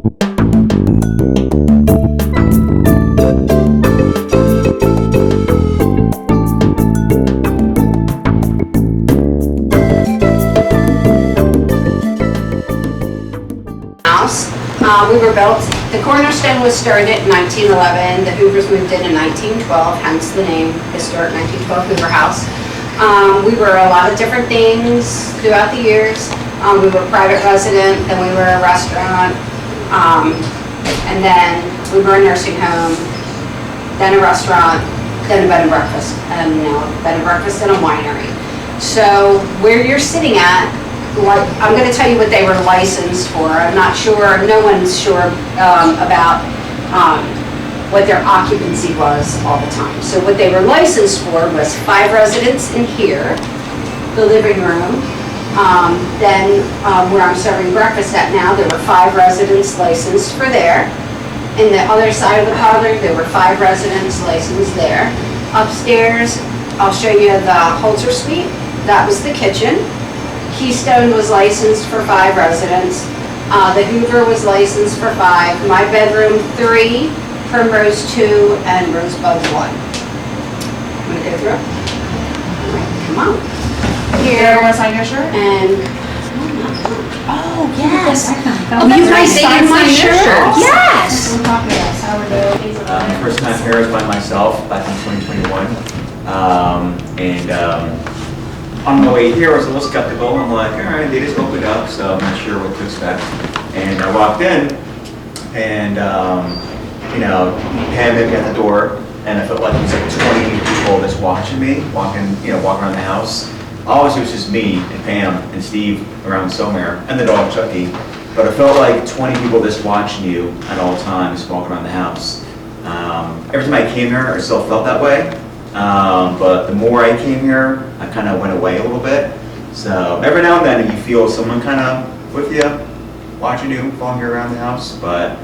We were built, the cornerstone was started in 1911, the Hoovers moved in 1912, hence the name Historic 1912 Hoover House. We were a lot of different things throughout the years. We were a private resident, then we were a restaurant, and then we were a nursing home, then a restaurant, then a bed and breakfast, and now a bed and breakfast and a winery. So where you're sitting at, like, I'm going to tell you what they were licensed for. I'm not sure, no one's sure about what their occupancy was all the time. So what they were licensed for was 5 residents in here, the living room. Then where I'm serving breakfast at now, there were 5 residents licensed for there. In the other side of the parlor, there were 5 residents licensed there. Upstairs, I'll show you the Holzer Suite. That was the kitchen. Keystone was licensed for 5 residents. The Hoover was licensed for 5. My bedroom 3, Primrose 2, and Rosebud 1. I'm gonna go through. All right, come on. Here. Want to sign your shirt? And oh yes. oh, you guys signed my shirt. Yes. The first time here was by myself back in 2021, on my way here, I was a little skeptical. I'm like, all right, they just opened up, so I'm not sure what to expect. And I walked in, and Pam met me at the door, and I felt like it was like 20 people just watching me, walking around the house. Obviously, it was just me and Pam and Steve around somewhere, and the dog Chucky. But it felt like 20 people just watching you at all times, walking around the house. Every time I came here, I still felt that way. But the more I came here, I kind of went away a little bit. So every now and then you feel someone kind of with you, watching you, following you around the house, but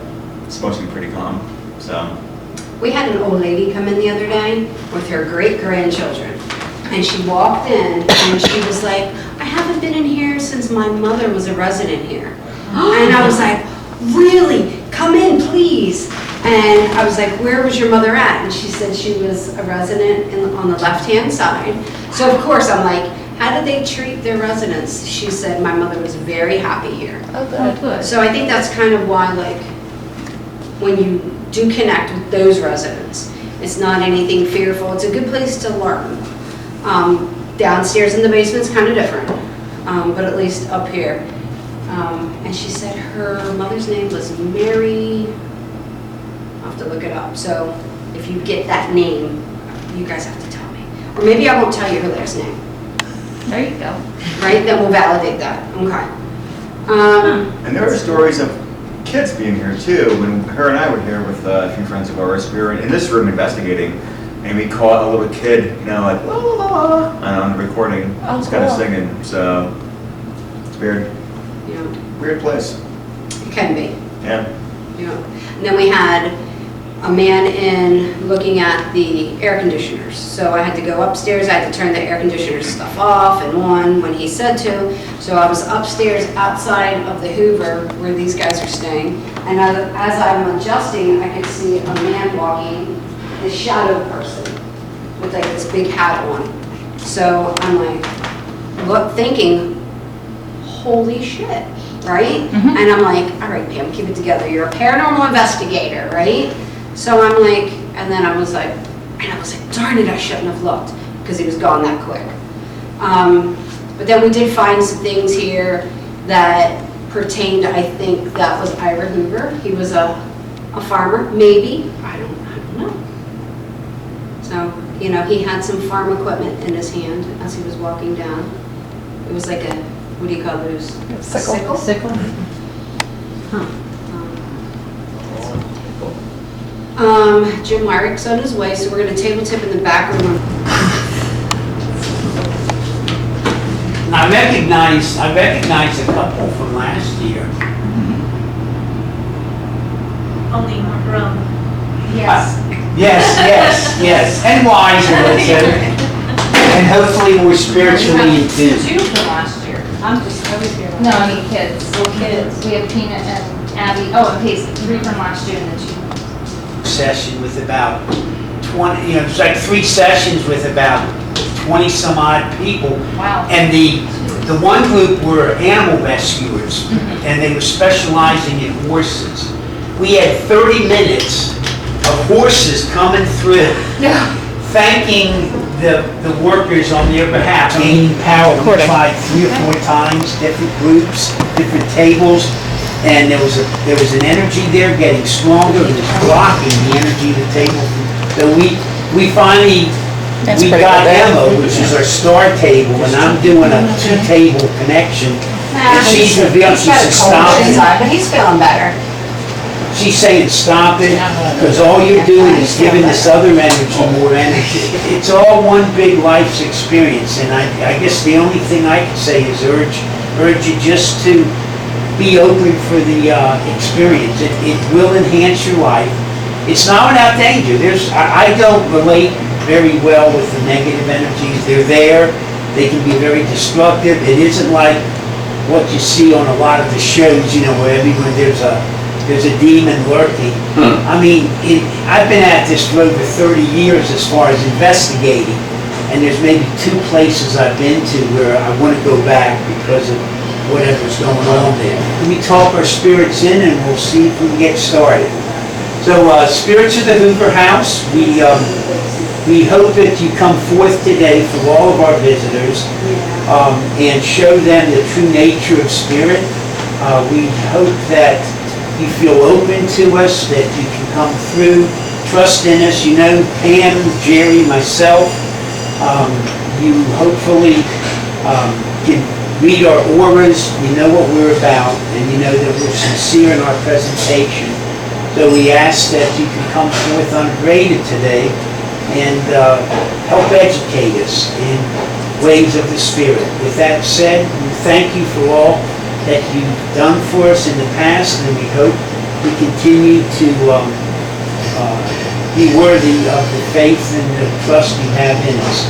it's supposed to be pretty calm, so. We had an old lady come in the other day with her great-grandchildren. And she walked in and she was like, I haven't been in here since my mother was a resident here. And I was like, really? Come in, please. And I was like, where was your mother at? And she said she was a resident on the left-hand side. So of course I'm like, how did they treat their residents? She said, my mother was very happy here. Oh, good. So I think that's kind of why, like, when you do connect with those residents, it's not anything fearful. It's a good place to learn. Downstairs in the basement's kind of different, but at least up here. And she said her mother's name was Mary. I'll have to look it up. So if you get that name, you guys have to tell me. Or maybe I won't tell you her last name. There you go. Right? Then we'll validate that. Okay. And there are stories of kids being here too. When her and I were here with a few friends of ours, we were in this room investigating, and we caught a little kid, like la la la, on the recording. Oh, it's kind of singing. So it's weird. Yeah. Weird place. It can be. Yeah. Yeah. And then we had a man in looking at the air conditioners. So I had to go upstairs, I had to turn the air conditioner stuff off and on when he said to. So I was upstairs outside of the Hoover where these guys are staying. And as I'm adjusting, I could see a man walking, this shadow person with like this big hat on. So I'm like, thinking, holy shit, right? Mm-hmm. And I'm like, all right, Pam, keep it together. You're a paranormal investigator, right? So I'm like, and then I was like, darn it, I shouldn't have looked because he was gone that quick. But then we did find some things here that pertained, I think that was Ira Hoover. He was a farmer, maybe, I don't know. So, he had some farm equipment in his hand as he was walking down. It was like a, what do you call those? Sickle. Sickle. Huh. Jim Wyrick's on his way, so we're going to table tip in the back room. I recognize a couple from last year. Only more grown. Yes. Yes, and wiser, let's say. And hopefully more spiritually in tune. 2 from last year. I was here. No, I mean kids. Oh, kids. We have Peanut and Abby, and Casey, 3 from last year and then 2. Session with about 20, it's like 3 sessions with about 20 some odd people. Wow. And the one group were animal rescuers, and they were specializing in horses. We had 30 minutes of horses coming through, thanking the workers on their behalf, gaining power. We tried 3 or 4 times, different groups, different tables, and there was an energy there getting stronger, and it was blocking the energy of the table. So we finally got Emma, which is our star table, and I'm doing a 2-table connection. And she's revealed, she said, stop it. But he's feeling better. She's saying, stop it, because all you're doing is giving this other energy more energy. It's all one big life's experience, and I guess the only thing I can say is urge you just to be open for the experience. It will enhance your life. It's not without danger. I don't relate very well with the negative energies. They're there. They can be very destructive. It isn't like what you see on a lot of the shows, where everyone there's a demon lurking. I mean, I've been at this for over 30 years as far as investigating, and there's maybe 2 places I've been to where I want to go back because of whatever's going on there. We talk our spirits in, and we'll see if we can get started. So, spirits of the Hoover House, we hope that you come forth today for all of our visitors and show them the true nature of spirit. We hope that you feel open to us, that you can come through, trust in us. Pam, Jerry, myself, you hopefully can read our auras. You know what we're about, and you know that we're sincere in our presentation. So we ask that you can come forth ungraded today and help educate us in ways of the Spirit. With that said, we thank you for all that you've done for us in the past, and we hope we continue to be worthy of the faith and the trust you have in us.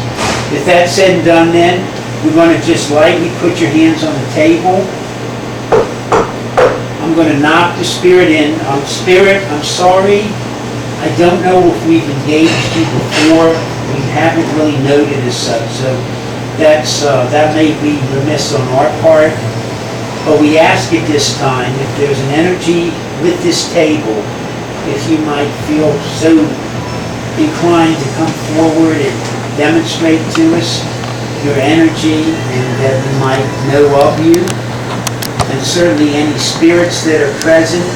With that said and done then, we're going to just lightly put your hands on the table. I'm going to knock the spirit in. Spirit, I'm sorry. I don't know if we've engaged you before. We haven't really noted as such, so that may be remiss on our part. But we ask at this time, if there's an energy with this table, if you might feel so inclined to come forward and demonstrate to us your energy, and that we might know of you. And certainly any spirits that are present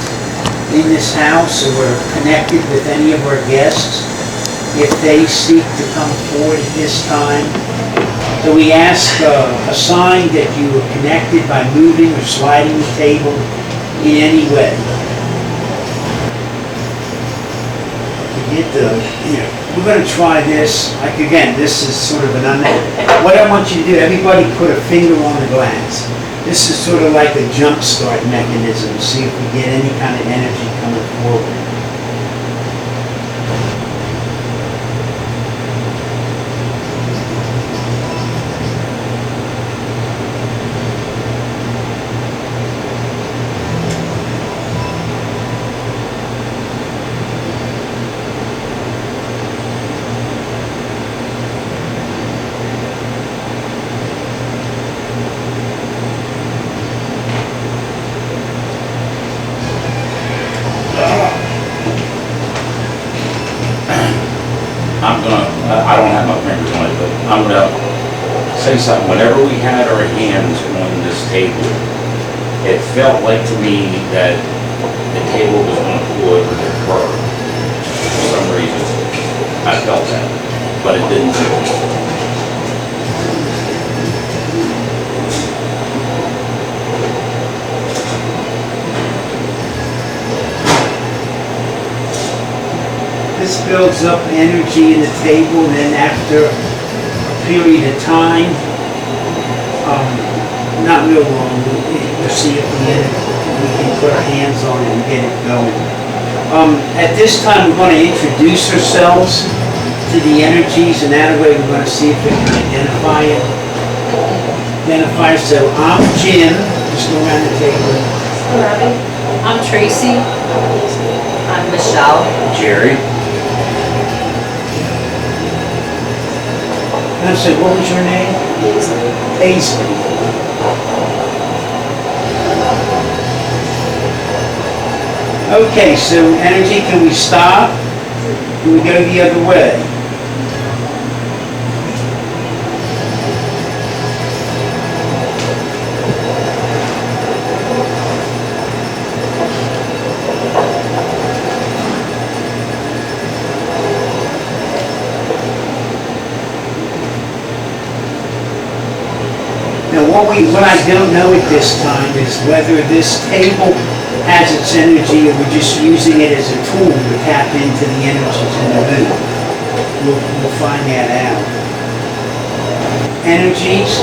in this house or connected with any of our guests, if they seek to come forward at this time. So we ask a sign that you are connected by moving or sliding the table in any way. We're going to try this. Again, this is sort of an unknown. What I want you to do, everybody put a finger on the glass. This is sort of like a jump start mechanism. See if we get any kind of energy coming forward. I don't have my fingers on it, but I'm gonna say something. Whenever we had our hands on this table, it felt like to me that the table was gonna pull over to her. For some reason, I felt that, but it didn't. This builds up energy in the table, and then after a period of time, not real long, we'll see if we can put our hands on it and get it going. At this time, we're going to introduce ourselves to the energies, and that way we're going to see if we can identify it. So I'm Jim. Just go around the table. I'm Tracy. I'm Michelle. Jerry? And so what was your name? Paisley. Okay, so energy, can we stop? Can we go the other way? Now, what I don't know at this time is whether this table has its energy or we're just using it as a tool to tap into the energies in the room. We'll find that out. Energies,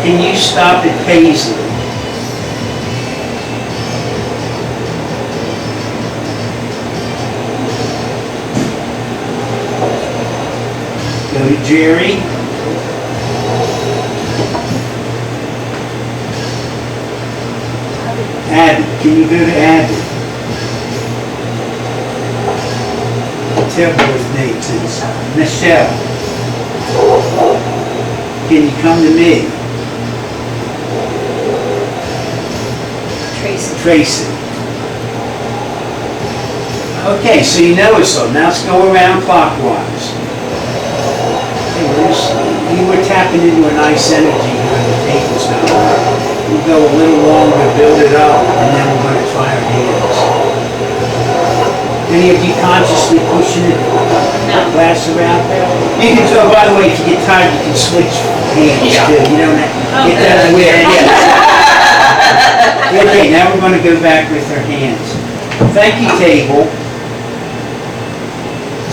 can you stop at Paisley? Go to Jerry. Abby, can you go to Abby? Tell me his name, please. Michelle. Can you come to me? Tracy. Tracy. Okay, so you know us all. Now let's go around clockwise. Hey, you were tapping into a nice energy here on the tables now. We'll go a little longer, build it up, and then we're going to try our hands. Any of you consciously pushing it? Glass around? You can, so by the way, if you get tired, you can switch hands too. You don't have, it doesn't wear. Okay, now we're going to go back with our hands. Thank you, table.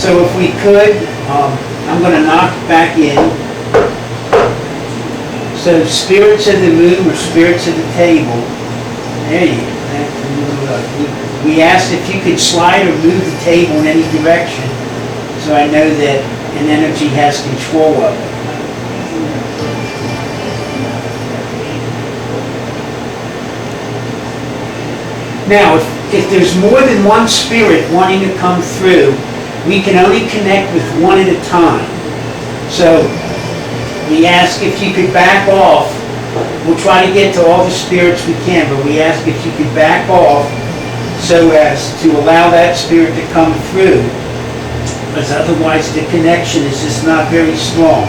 So if we could, I'm going to knock back in. So spirits of the room or spirits of the table, there you go. We asked if you could slide or move the table in any direction so I know that an energy has control of it. Now, if there's more than one spirit wanting to come through, we can only connect with one at a time. So we ask if you could back off. We'll try to get to all the spirits we can, but we ask if you could back off so as to allow that spirit to come through, because otherwise the connection is just not very strong.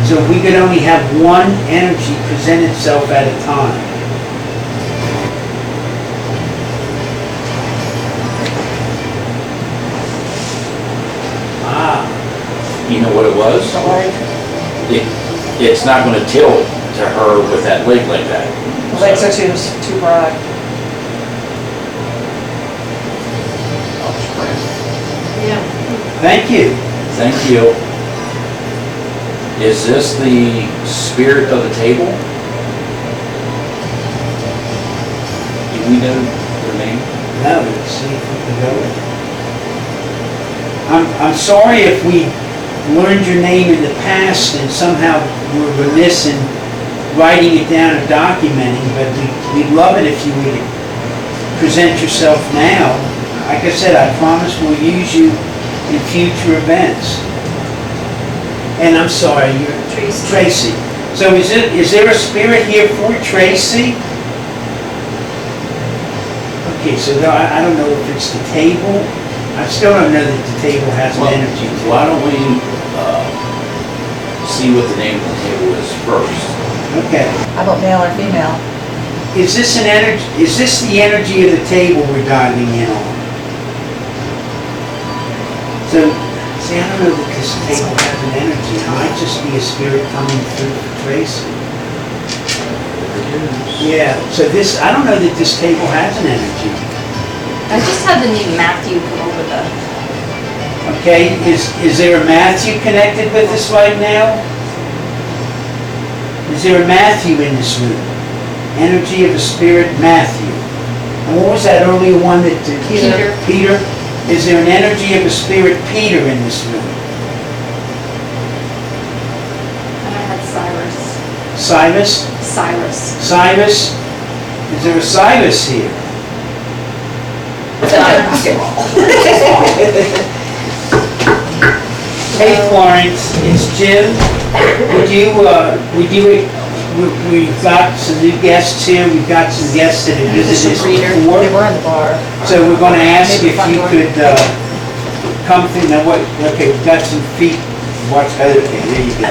So we could only have one energy present itself at a time. You know what it was? It's not going to tilt to her with that leg like that. Legs are too broad. Thank you. Thank you. Is this the spirit of the table? Do we know her name? No, let's see if we can go with it. I'm sorry if we learned your name in the past and somehow we're remiss in writing it down or documenting, but we'd love it if you would present yourself now. Like I said, I promise we'll use you in future events. And I'm sorry, you're Tracy. So is there a spirit here for Tracy? Okay, so I don't know if it's the table. I still don't know that the table has an energy to it. Why don't we see what the name of the table is first? Okay. How about male or female? Is this an energy? Is this the energy of the table we're diving in on? So, see, I don't know that this table has an energy. It might just be a spirit coming through for Tracy. Yeah. So this, I don't know that this table has an energy. I just had the name Matthew come over the, Okay. Is there a Matthew connected with us right now? Is there a Matthew in this room? Energy of the spirit Matthew. And what was that earlier one that... Peter. Peter? Is there an energy of the spirit Peter in this room? and I had Cyrus. Cyrus? Cyrus. Cyrus? Is there a Cyrus here? Hey Florence, it's Jim. We've got some new guests here, we've got some guests that have visited us before. They were in the bar. So we're gonna ask if you could, come through, now what, okay, we've got some feet, watch, okay, there you go.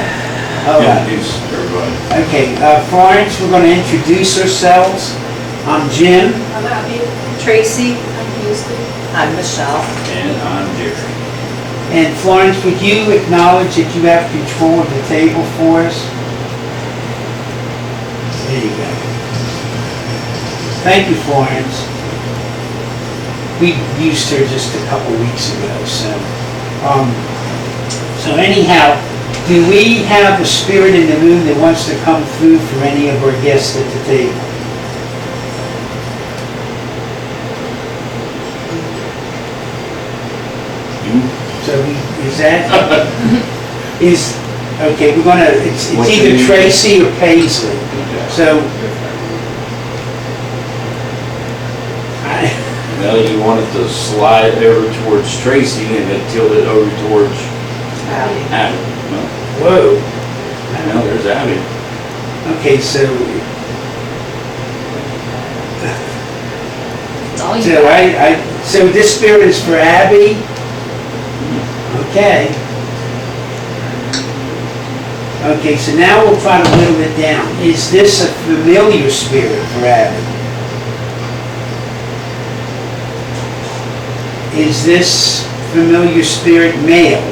All right. Introduce everybody. Okay, Florence, we're gonna introduce ourselves. I'm Jim. I'm Abby. Tracy. I'm Michelle. And I'm Jerry. And Florence, would you acknowledge that you have control of the table for us? There you go. Thank you, Florence. We used her just a couple weeks ago, so anyhow, do we have a spirit in the room that wants to come through for any of our guests at the table? So is that, okay, we're gonna, it's What's your either name? Tracy or Paisley. So, Well, you wanted to slide over towards Tracy and then tilt it over towards Abby. whoa. No, there's Abby. Okay, so, It's all you so got. so this spirit is for Abby? Okay. Okay, so now we'll try to whittle it down. Is this a familiar spirit for Abby? Is this familiar spirit male?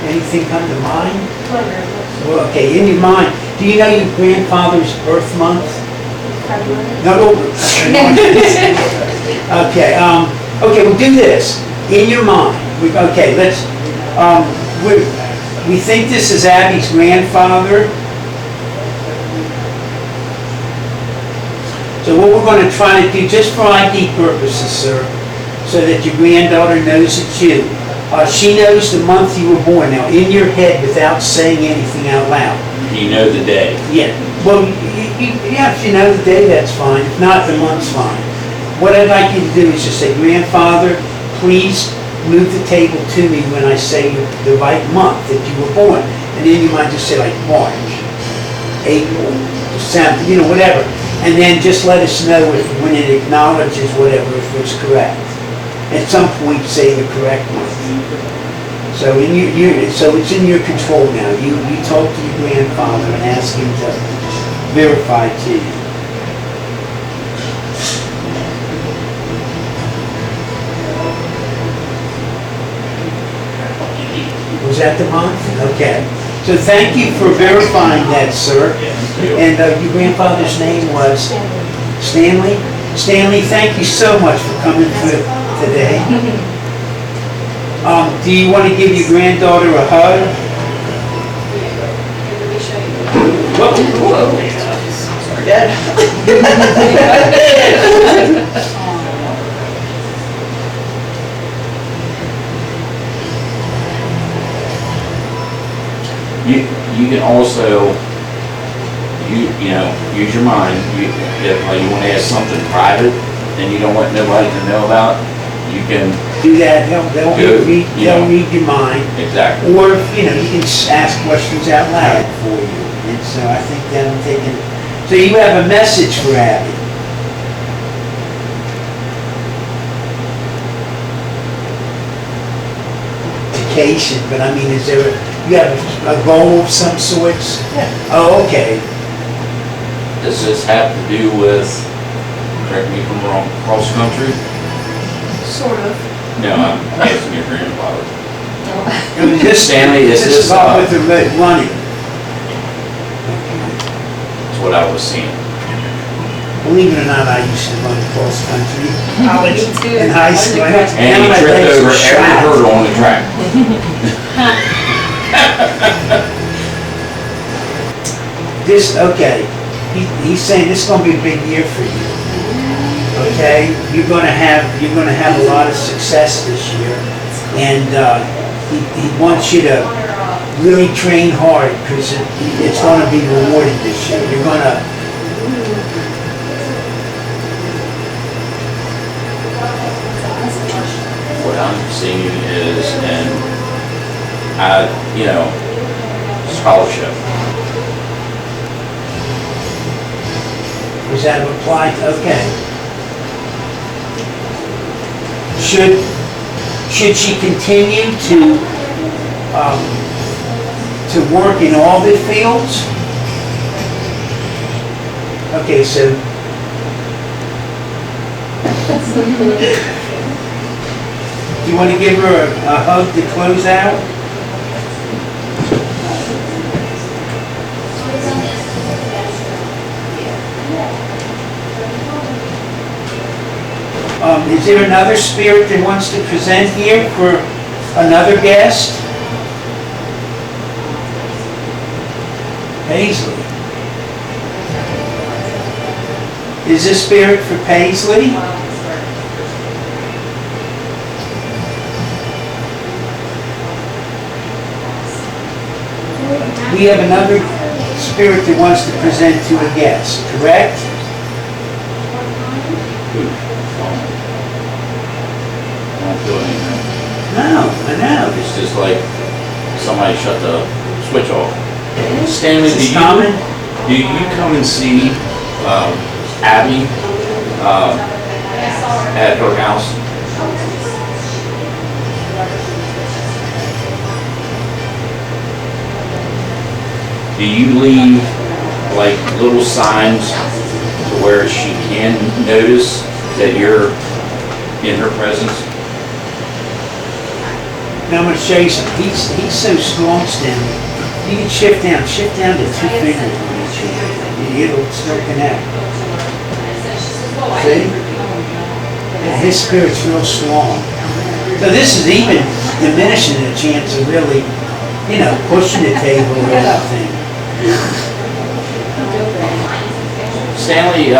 Anything come to mind? Well, okay, in your mind, do you know your grandfather's birth month? No, no. Okay, okay, we'll do this. In your mind, okay, let's, we think this is Abby's grandfather. So what we're going to try to do, just for ID purposes, sir, so that your granddaughter knows it's you. She knows the month you were born. Now, in your head, without saying anything out loud. You know the day. Yeah, well, yeah, if you know the day, that's fine. If not, the month's fine. What I'd like you to do is just say, grandfather, please move the table to me when I say the right month that you were born. And then you might just say like March, April, December, you know, whatever. And then just let us know when it acknowledges whatever, if it's correct. At some point, say the correct month. So so it's in your control now. You talk to your grandfather and ask him to verify to you. Was that the month? Okay. So thank you for verifying that, sir. And your grandfather's name was Stanley? Stanley, thank you so much for coming through today. Do you want to give your granddaughter a hug? Whoa. You can also, you know, use your mind. If you want to ask something private and you don't want nobody to know about, you can Do that, they'll Good, read yeah. your mind. exactly. Or, you know, you can ask questions out loud for you. And so I think that'll take it. So you have a message for Abby. Vacation, but I mean, is there, you have a goal of some sorts? Oh, okay. Does this have to do with, correct me if I'm wrong, cross country? Sort of. No, I'm asking your grandfather. I mean, this, Stanley, is this this, is all with the running. That's what I was seeing. Believe it or not, I used to run cross country. Me too. In high school. And you Now my tripped legs over are every shot. hurdle on the track. This, okay, he's saying this is gonna be a big year for you. Okay, you're gonna have a lot of success this year. And, he wants you to really train hard, because it's gonna be rewarded this year. You're gonna, What I'm seeing is an, scholarship. was that applied, okay. Should she continue to work in all the fields? Okay, so. Do you want to give her a hug to close out? Is there another spirit that wants to present here for another guest? Paisley. Is this spirit for Paisley? We have another spirit that wants to present to a guest, correct? Not doing anything. No, I know. It's just like somebody shut the switch off. Stanley, Is this common? do you come and see Abby at her house? Do you leave like little signs to where she can notice that you're in her presence? Now I'm going to show you something. He's so strong, Stanley. You can shift down to 2 fingers on each hand. It'll still connect. See? And his spirit's real strong. So this is even diminishing the chance of really, pushing the table or anything. Stanley,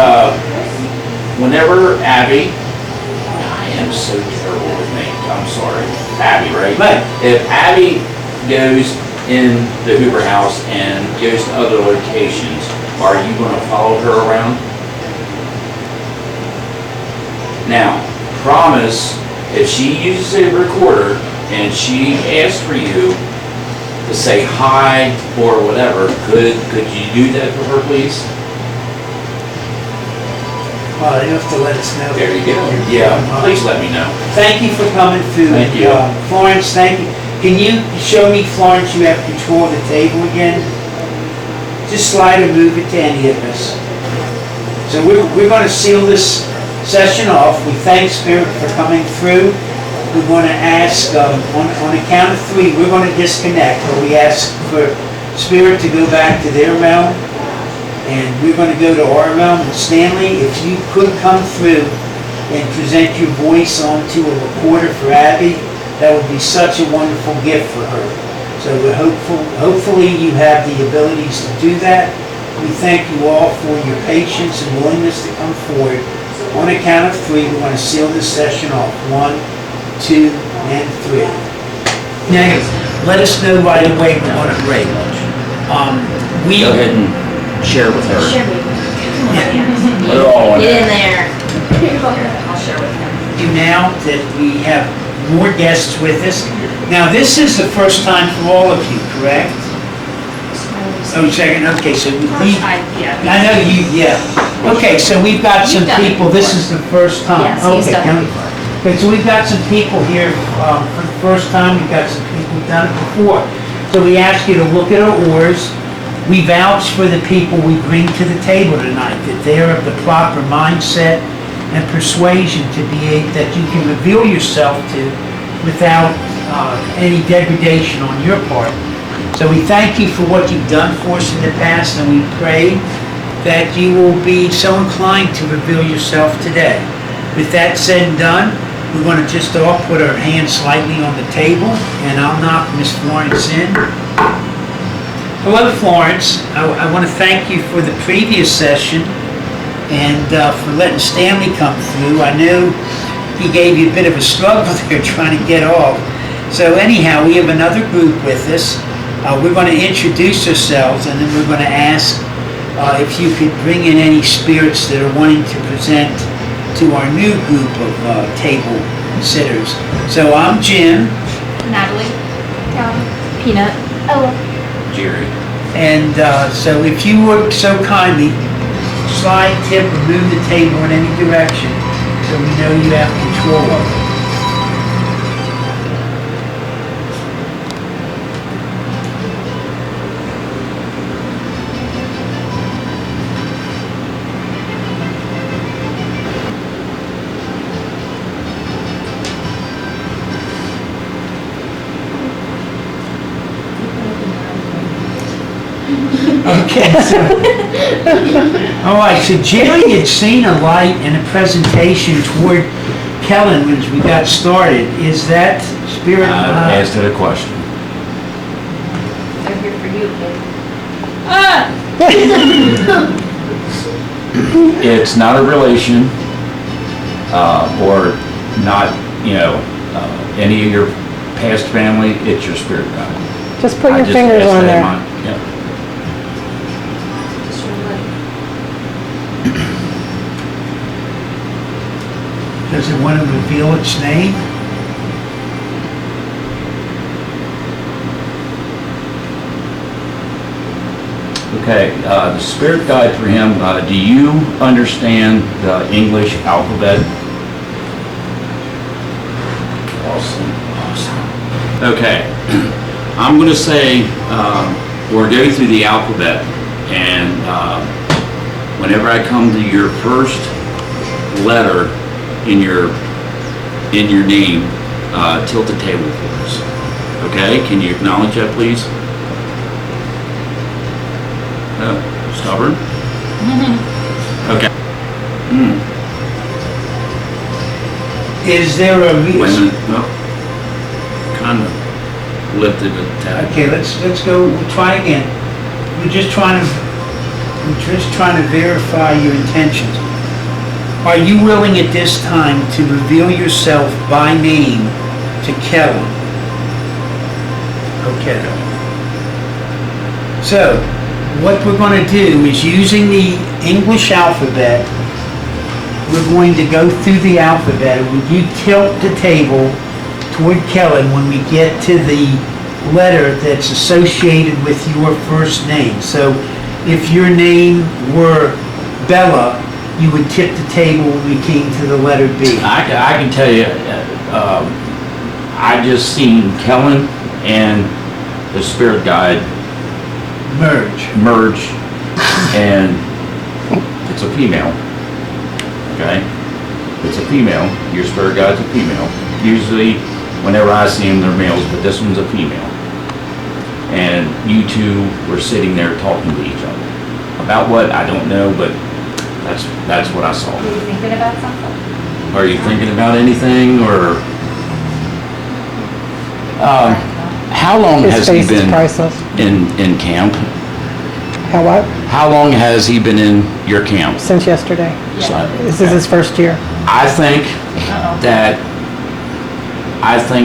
whenever Abby, I am so terrible with names, I'm sorry. Abby, right? Right. If Abby goes in the Hoover House and goes to other locations, are you going to follow her around? Now, promise, if she uses a recorder and she asks for you to say hi or whatever, could you do that for her, please? Well, you have to let us know. There you go. Yeah, please let me know. Thank you for coming through. Thank you. Florence, thank you. Can you show me, Florence, you have control of the table again? Just slide or move it to any of us. So we're going to seal this session off. We thank Spirit for coming through. We're going to ask, on a count of 3, we're going to disconnect, but we ask for Spirit to go back to their realm, and we're going to go to our realm. And Stanley, if you could come through and present your voice onto a recorder for Abby, that would be such a wonderful gift for her. So we're hopefully you have the abilities to do that. We thank you all for your patience and willingness to come forward. On a count of 3, we're going to seal this session off. 1, 2, and 3. Now, let us know right away we want to break. Go ahead and share with her. Share with me. Put it all in Get in there. there. I'll share with him. Now that we have more guests with us. Now, this is the first time for all of you, correct? Oh, second, okay, so First time, yeah. I know you, yeah. Okay, so we've got some You've done it people, this is the first time. Yes, he's Okay, done it come- Okay, so we've got some people here for the first time, we've got some people who've done it before. So we ask you to look at our oars. We vouch for the people we bring to the table tonight, that they're of the proper mindset and persuasion that you can reveal yourself to without any degradation on your part. So we thank you for what you've done for us in the past, and we pray that you will be so inclined to reveal yourself today. With that said and done, we're going to just all put our hands slightly on the table, and I'll knock Miss Florence in. Hello, Florence. I want to thank you for the previous session and for letting Stanley come through. I know he gave you a bit of a struggle there trying to get off. So anyhow, we have another group with us. We're going to introduce ourselves, and then we're going to ask if you could bring in any spirits that are wanting to present to our new group of table sitters. So I'm Jim, Natalie. Peanut. Jerry. and so if you would so kindly slide, tip, or move the table in any direction so we know you have control of it. Okay, so, all right, so Jerry had seen a light and a presentation toward Kellen when we got started. Is that spirit? I asked it a question. They're here for you, kid. It's not a relation, or not, any of your past family, it's your spirit guide. Just put I your just fingers asked on that there. yeah. Does it want to reveal its name? Okay, the spirit guide for him, do you understand the English alphabet? Awesome. Okay, I'm going to say, or go through the alphabet, and whenever I come to your first letter in your name, tilt the table for us. Okay, can you acknowledge that, please? Stubborn? Okay. Is there a Wait a reason? minute, no. Kind of lifted a tad. Okay, let's go, we'll try again. We're just trying to verify your intentions. Are you willing at this time to reveal yourself by name to Kellen? Okay. So, what we're going to do is, using the English alphabet, we're going to go through the alphabet. Would you tilt the table toward Kellen when we get to the letter that's associated with your first name? So, if your name were Bella, you would tip the table when we came to the letter B. I can tell you, I just seen Kellen and the spirit guide Merge. and it's a female. Okay? It's a female. Your spirit guide's a female. Usually, whenever I see them, they're males, but this one's a female. And you two were sitting there talking to each other. About what? I don't know, but that's what I saw. Were you thinking about something? Are you thinking about anything, or? How long His has he face is been priceless. in camp? How what? How long has he been in your camp? Since yesterday. So, This is his first year. I think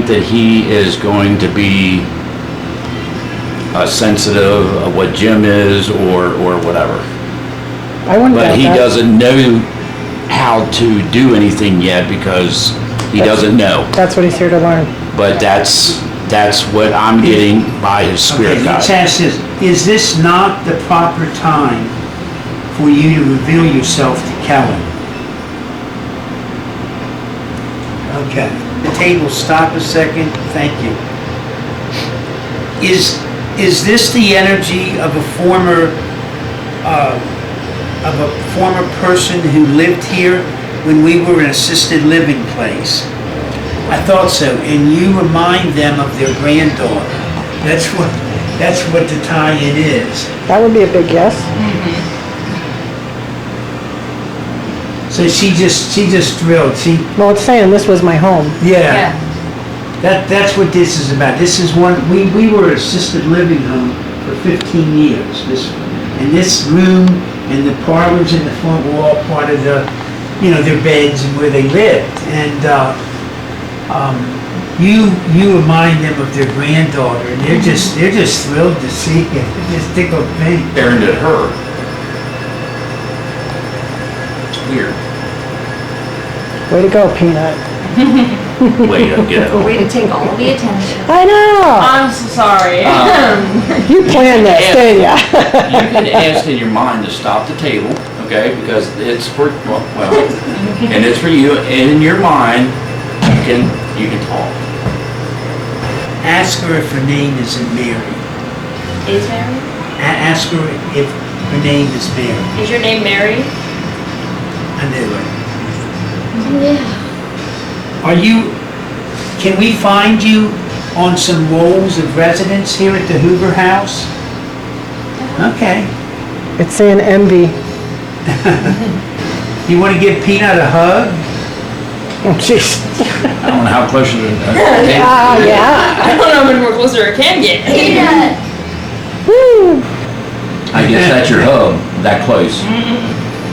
that he is going to be sensitive of what Jim is, or whatever. I wouldn't But doubt he that. doesn't know how to do anything yet because he doesn't know. That's what he's here to learn. But that's what I'm getting by his spirit Okay, let's guide. ask this. Is this not the proper time for you to reveal yourself to Kellen? Okay. The table, stop a second. Thank you. Is this the energy of a former person who lived here when we were an assisted living place? I thought so. And you remind them of their granddaughter. That's what the tie-in is. That would be a big yes. So she just thrilled. Well, it's saying this was my home. Yeah. That's what this is about. This is we were an assisted living home for 15 years. This room and the parlors in the front were all part of their beds and where they lived. And you remind them of their granddaughter, and they're just thrilled to see it. They just tickled pink. Staring at her. It's weird. Way to go, Peanut. Way to go. Way to take all the attention. I know. I'm so sorry. You planned this, didn't ya? You can ask in your mind to stop the table, okay, because it's for, well, and it's for you, and in your mind, you can talk. Ask her if her name isn't Mary. Is Mary? Ask her if her name is Mary. Is your name Mary? I knew it. Can we find you on some rolls of residence here at the Hoover House? Okay. It's saying envy. You want to give Peanut a hug? Oh, jeez. I don't know how close you are. Yeah. I don't know how much more closer it can get. Woo. I guess that's your hug, that close.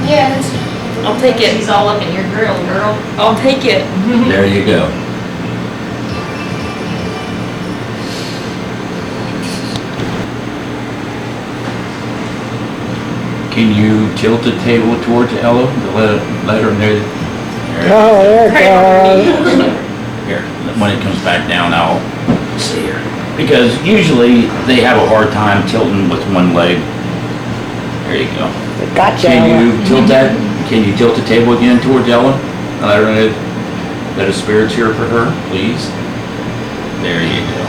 Yes. I'll take it. He's all up in your grill, girl. I'll take it. There you go. Can you tilt the table towards Ella to let her know? Oh, there it goes. Here, when it comes back down, I'll see her. Because usually they have a hard time tilting with one leg. There you go. Gotcha. Can you tilt that? Can you tilt the table again towards Ella? And let her know that a spirit's here for her, please. There you go.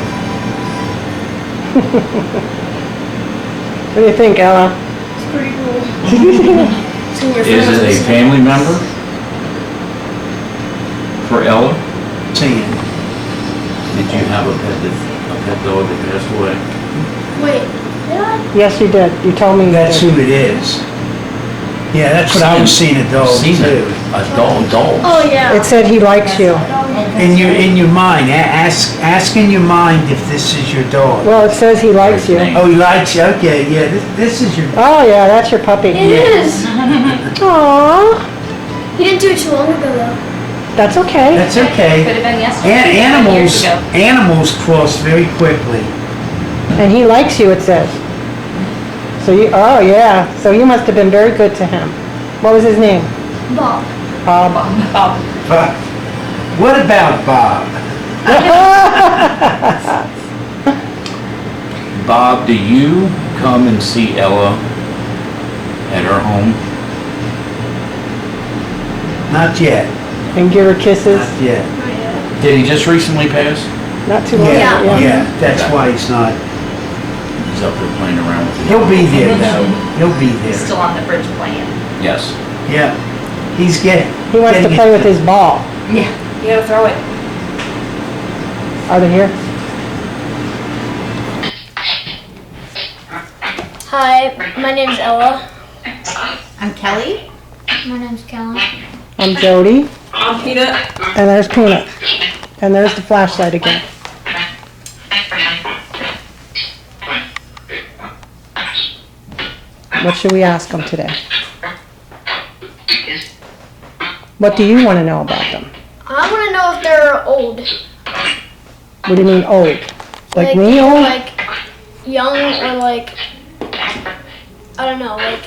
What do you think, Ella? It's pretty cool. Is it a family member for Ella? Saying, Did you have a pet dog that passed away? Wait, did I? Yes, you did. You told me. that's who it is. Yeah, that's what I was seeing a dog Seen too. a dog. Oh, yeah. It said he likes you. In your mind, ask in your mind if this is your dog. Well, it says he likes you. Oh, he likes you. Okay, yeah, this is your. Oh, yeah, that's your puppy. It is. Aww. He didn't do it too long ago, though. That's okay. That's okay. Could have been yesterday. Animals, Years ago. animals cross very quickly. And he likes you, it says. So you, oh, yeah. So you must have been very good to him. What was his name? Bob. Bob. But what about Bob? Bob, do you come and see Ella at her home? Not yet. And give her kisses. Not yet. Did he just recently pass? Not too long. Yeah. That's why he's not. He's up there playing around with the He'll be there though. He'll be He's there. still on the bridge playing. Yes. Yeah. He's getting. He wants to play with his ball. Yeah. You gotta throw it. Are they here? Hi, my name's Ella. I'm Kelly. My name's Kelly. I'm Jody. I'm Peanut. And there's Peanut. And there's the flashlight again. What should we ask them today? What do you want to know about them? I want to know if they're old. What do you mean old? Like me old? Like young or like, I don't know, like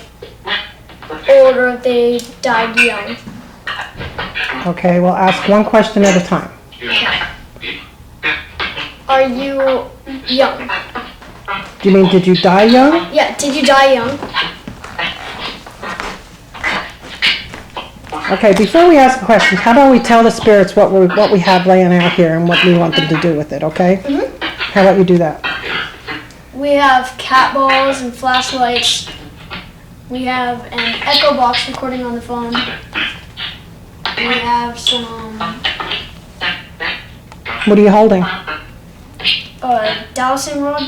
old or if they died young. Okay, well ask one question at a time. Are you young? Do you mean did you die young? Yeah, did you die young? Okay, before we ask questions, how about we tell the spirits what we have laying out here and what we want them to do with it, okay? How about you do that? We have cat balls and flashlights. We have an echo box recording on the phone. We have some What are you holding? dowsing rod.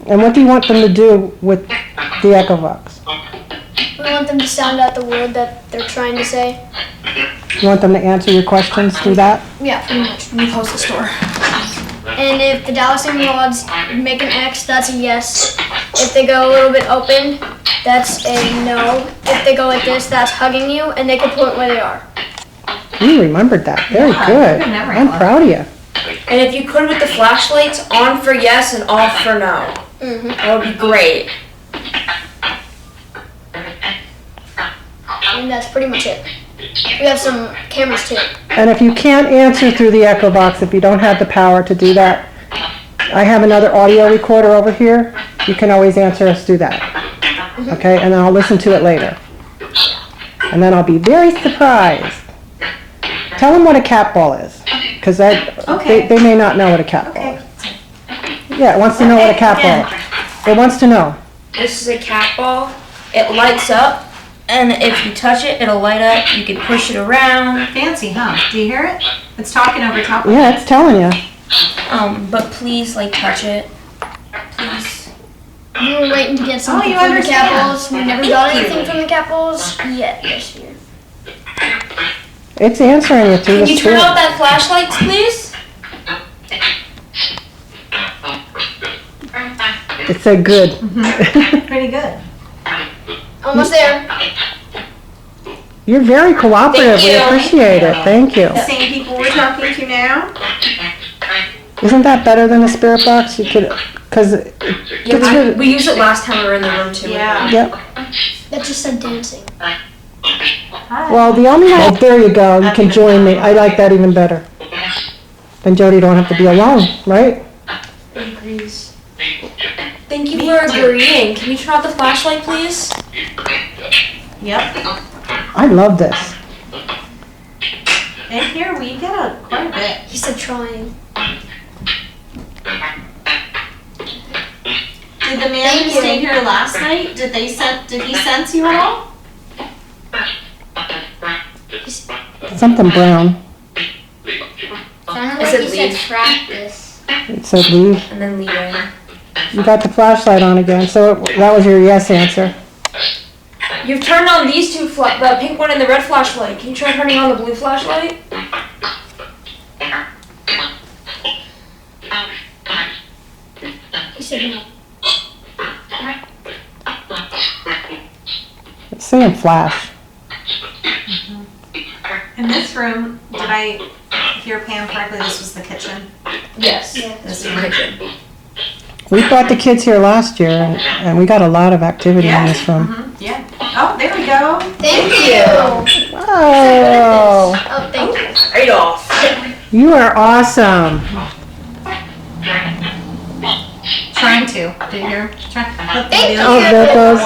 And what do you want them to do with the echo box? We want them to sound out the word that they're trying to say. You want them to answer your questions through that? Yeah, pretty much. We close the store. And if the dowsing rods make an X, that's a yes. If they go a little bit open, that's a no. If they go like this, that's hugging you, and they can point where they are. You remembered that. Very Yeah, good. good memory, I'm Ella. proud of you. And if you could with the flashlights, on for yes and off for no. That would be great. And that's pretty much it. We have some cameras too. And if you can't answer through the echo box, if you don't have the power to do that, I have another audio recorder over here. You can always answer us through that. Okay, and then I'll listen to it later. And then I'll be very surprised. Tell them what a cat ball is, because Okay. they may not know what a cat ball is. Yeah, it wants to know what a cat ball is. It wants to know. This is a cat ball. It lights up, and if you touch it, it'll light up. You can push it around. Fancy, huh? Do you hear it? It's talking over top of Yeah, it's telling you. But please, like, touch it. Please. We were waiting to get something you from the understand. cat balls. We never got anything from the cat balls yet this year. It's answering you through Can the you turn spirit. out that flashlight, please? It said good. Pretty good. Almost there. You're very cooperative. Thank We you. appreciate it. Thank you. Same people we're talking to now? Isn't that better than the spirit box? You could, because Yeah, we used it last time we were in the room, too. Yeah. Yep. That just said dancing. Well, the only oh, there you go. You can join me. I like that even better. Then Jody don't have to be alone, right? Agrees. Thank you for agreeing. Can you turn out the flashlight, please? Yep. I love this. And here we get quite a bit. He said trying. Did the man who stayed here last night, did he sense you at all? Something brown. Sounded Is like it he said leave? practice. It said leave. And then leaving. You got the flashlight on again, so that was your yes answer. You've turned on these two, the pink one and the red flashlight. Can you try turning on the blue flashlight? He said no. It's saying flash. In this room, did I hear Pam correctly? This was the kitchen. Yes. Yeah. This is the kitchen. We brought the kids here last year, and we got a lot of activity in this room. Yeah. Oh, there we go. Thank you. Oh, Oh, thank you. Right off. you are awesome. Trying to. Did you hear? Thank you. Oh, there it goes.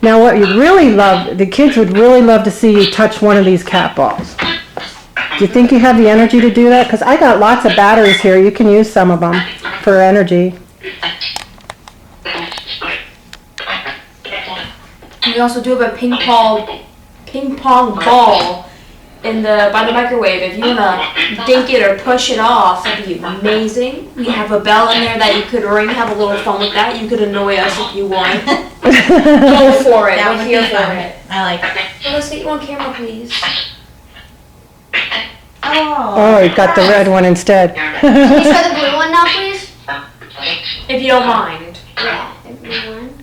Now, what you'd really love, the kids would really love to see you touch one of these cat balls. Do you think you have the energy to do that? Because I got lots of batteries here. You can use some of them for energy. We also do have a ping pong ball by the microwave. If you wanna dink it or push it off, that'd be amazing. We have a bell in there that you could ring, have a little fun with that. You could annoy us if you want. Go for it. That We're would here be for fun. it. I like it. Let's get you on camera, please. Oh, you got the red one instead. Can you try the blue one now, please? If you don't mind, Yeah, the blue one.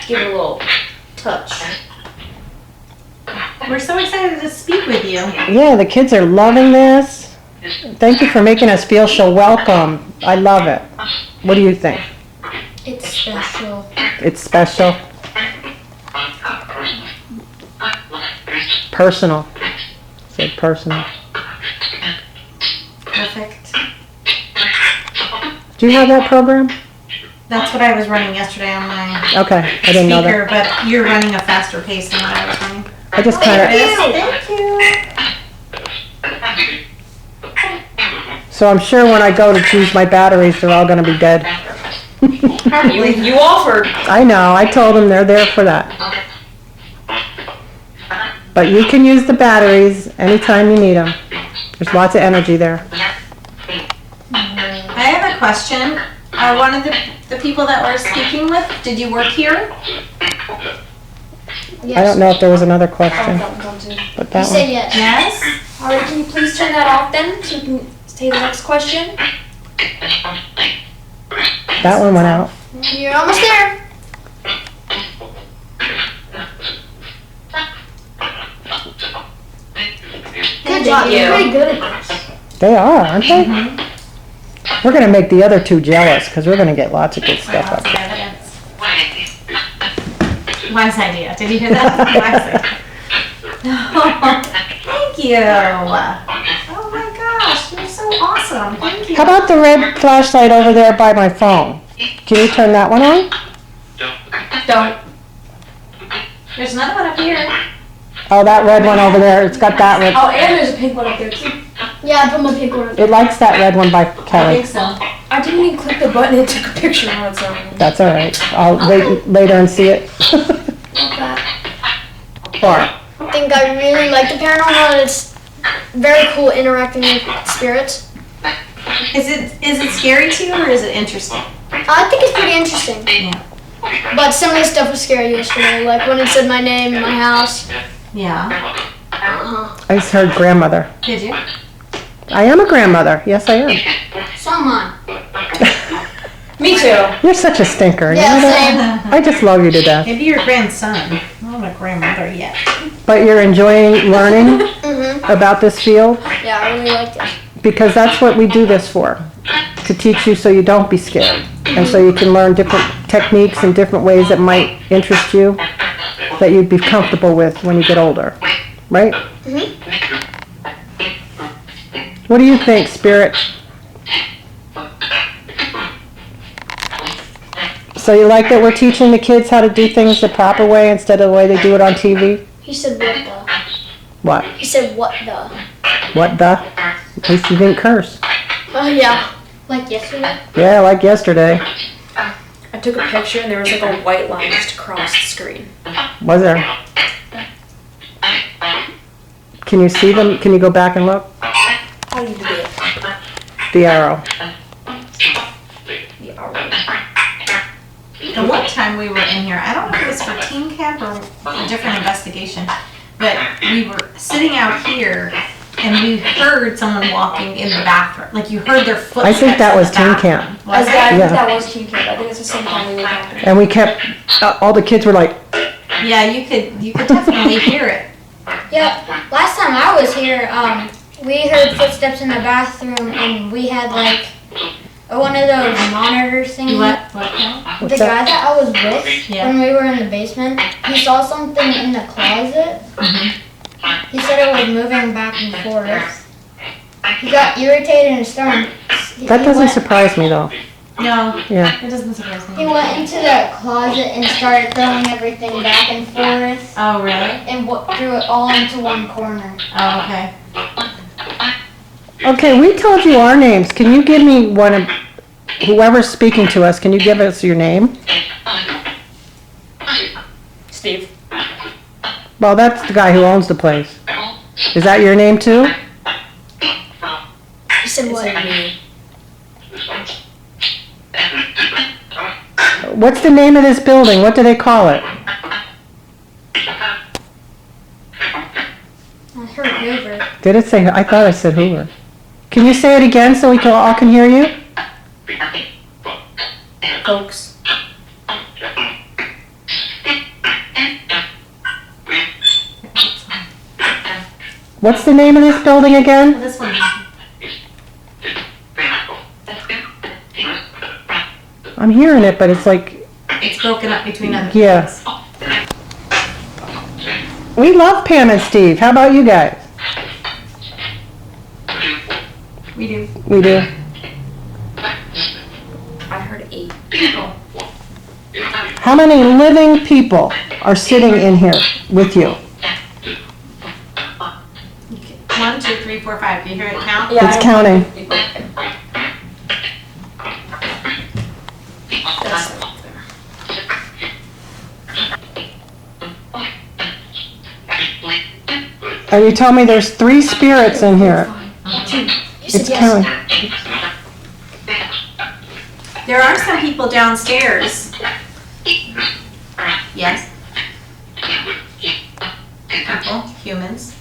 give it a little touch. We're so excited to speak with you. Yeah, the kids are loving this. Thank you for making us feel so welcome. I love it. What do you think? It's special. It's special. Personal. Said personal. Perfect. Do you have that program? That's what I was running yesterday on my Okay, I didn't know speaker, that. but you're running a faster pace than what I was running. I just kind Thank you. so I'm sure when I go to choose my batteries, they're all gonna be dead. You offered. I know, I told them they're there for that. But you can use the batteries anytime you need them. There's lots of energy there. I have a question. One of the people that we're speaking with, did you work here? Yes. I don't know if there was another question, but He that said one. yes. Yes? Alright, can you please turn that off then, so you can say the next question? That one went out. You're almost there. Thank job. you. You're pretty good at this. They are, aren't they? We're gonna make the other two jealous, because we're gonna get lots of good stuff up Lots of there. evidence. Wise idea. Did you hear that? Wise idea. Thank you. Oh my gosh, you're so awesome. Thank you. How about the red flashlight over there by my phone? Can you turn that one on? Don't. There's another one up here. Oh, that red one over there, it's got that red. Oh, and there's a pink one up there too. Yeah, I put my pink one up. It likes that red one by I Kelly. think so. I didn't even click the button. It took a picture on its own. That's all right. I'll wait later and see it. Or, I think I really like the paranormal. It's very cool interacting with spirits. Is it scary to you or is it interesting? I think it's pretty interesting. Yeah. But some of the stuff was scary yesterday, like when it said my name in my house. Yeah. I just heard grandmother. Did you? I am a grandmother. Yes, I am. So am I. Me too. You're such a stinker. You Yeah, know that? I just love you to death. Maybe your grandson. I'm not a grandmother yet. But you're enjoying learning about this field? Yeah, I really like this. Because that's what we do this for. To teach you so you don't be scared. And so you can learn different techniques and different ways that might interest you, that you'd be comfortable with when you get older. Right? What do you think, Spirit? So you like that we're teaching the kids how to do things the proper way instead of the way they do it on TV? He said what the? What? He said what the? What the? At least you didn't curse. Oh yeah. Like yesterday? Yeah, like yesterday. I took a picture and there was like a white line just across the screen. Was there? Can you see them? Can you go back and look? How do you do it? The arrow. The arrow. The one time we were in here, I don't know if it was for teen camp or a different investigation, but we were sitting out here and we heard someone walking in the bathroom. Like you heard their footsteps. I think that in was the teen bathroom. camp. Was it? I think Yeah. that was teen camp. I think it's the same time we were talking. And we kept, all the kids were like, Yeah, you could definitely hear it. Yeah, last time I was here, we heard footsteps in the bathroom, and we had like one of those monitors thingies. What? The What's guy that? that I was with Yeah. when we were in the basement, he saw something in the closet. He said it was moving back and forth. He got irritated and started. that doesn't surprise me though. No, Yeah. it doesn't surprise He me. went into the closet and started throwing everything back and forth, Oh, really? and threw it all into one corner. Oh, okay. Okay, we told you our names. Can you give me one of, whoever's speaking to us, can you give us your name? Steve. Well, that's the guy who owns the place. Is that your name too? He said what? Me. What's the name of this building? What do they call it? I heard Hoover. Did it say, I thought I said Hoover. Can you say it again so we all can hear you? Folks. What's the name of this building again? This one. I'm hearing it, but it's like, It's broken up between other Yeah. things. we love Pam and Steve. How about you guys? We do. We do. I heard 8. How many living people are sitting in here with you? 1, 2, 3, 4, 5. Do you hear it count? Yeah, It's I- counting. That's And you told me there's 3 spirits in here. You said It's yes. counting. There are some people downstairs. Yes. People, humans.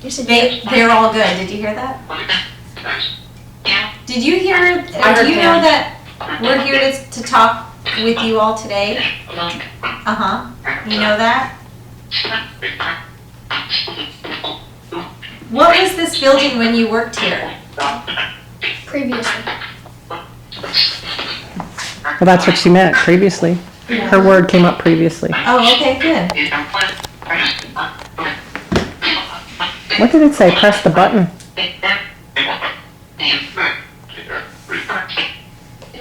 You said yes. They're all good. Did you hear that? Did you hear? I heard Do you know Pam. that we're here to talk with you all today? You know that? What was this building when you worked here? Previously. Well, that's what she meant, previously. Her word came up previously. Oh, okay, good. What did it say? Press the button.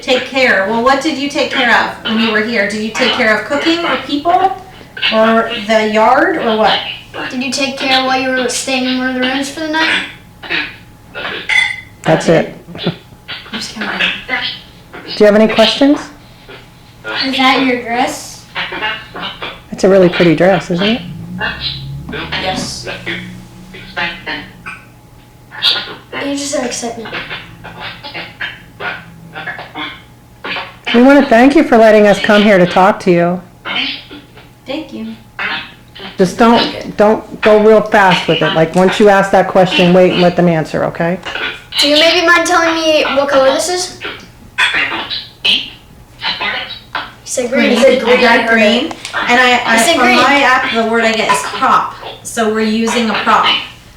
Take care. Well, what did you take care of when you were here? Did you take care of cooking or people? Or the yard or what? Did you take care while you were staying in one of the rooms for the night? That's it. Just kidding. Do you have any questions? Is that your dress? It's a really pretty dress, isn't it? Yes. You just have excitement. We want to thank you for letting us come here to talk to you. Thank you. Just don't go real fast with it. Like, once you ask that question, wait and let them answer, okay? Do you maybe mind telling me what color this is? You said green. Green. I got green. And I said from green. my app, the word I get is prop. So we're using a prop.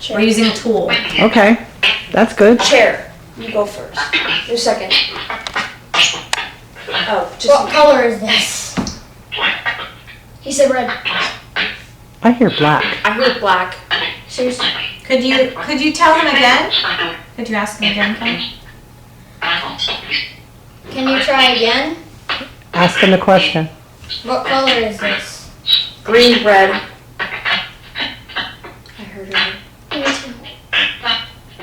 We're using a tool. Okay, that's good. Chair. You go first. You're second. Oh, just. What color is this? He said red. I hear black. I heard black. Seriously. Could you tell him again? Could you ask him again, Ken? Can you try again? Ask them the question. What color is this? Green, red. I heard it.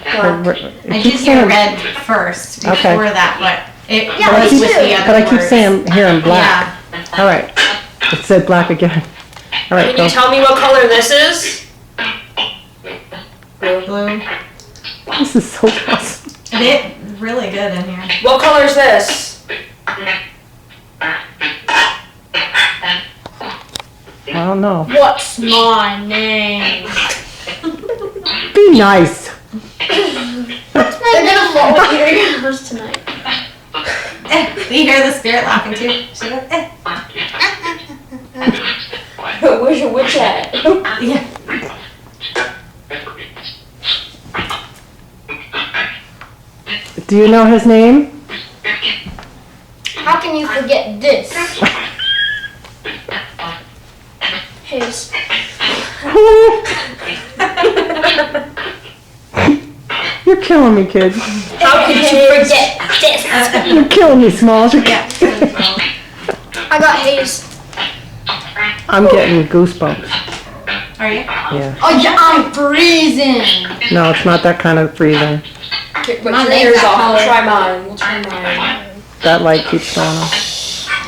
I did hear red first before Okay. that, but it Yeah, was me with too. the other But I keep words. saying, hearing black. Yeah. All right. It said black again. All right, Can go. you tell me what color this is? Blue. This is so awesome. It's really good in here. What color is this? I don't know. What's my name? Be nice. They're gonna fall with your house tonight. You hear the spirit laughing too? She goes, Where's your witch at? Yeah. Do you know his name? How can you forget this? His. You're killing me, kid. How could you forget this? You're killing me, Smalls. I got haze. I'm getting goosebumps. Are you? Yeah. Oh yeah, I'm freezing. No, it's not that kind of freezing. But My your leg's ears that off. color. We'll try mine. We'll try mine. That light keeps going on.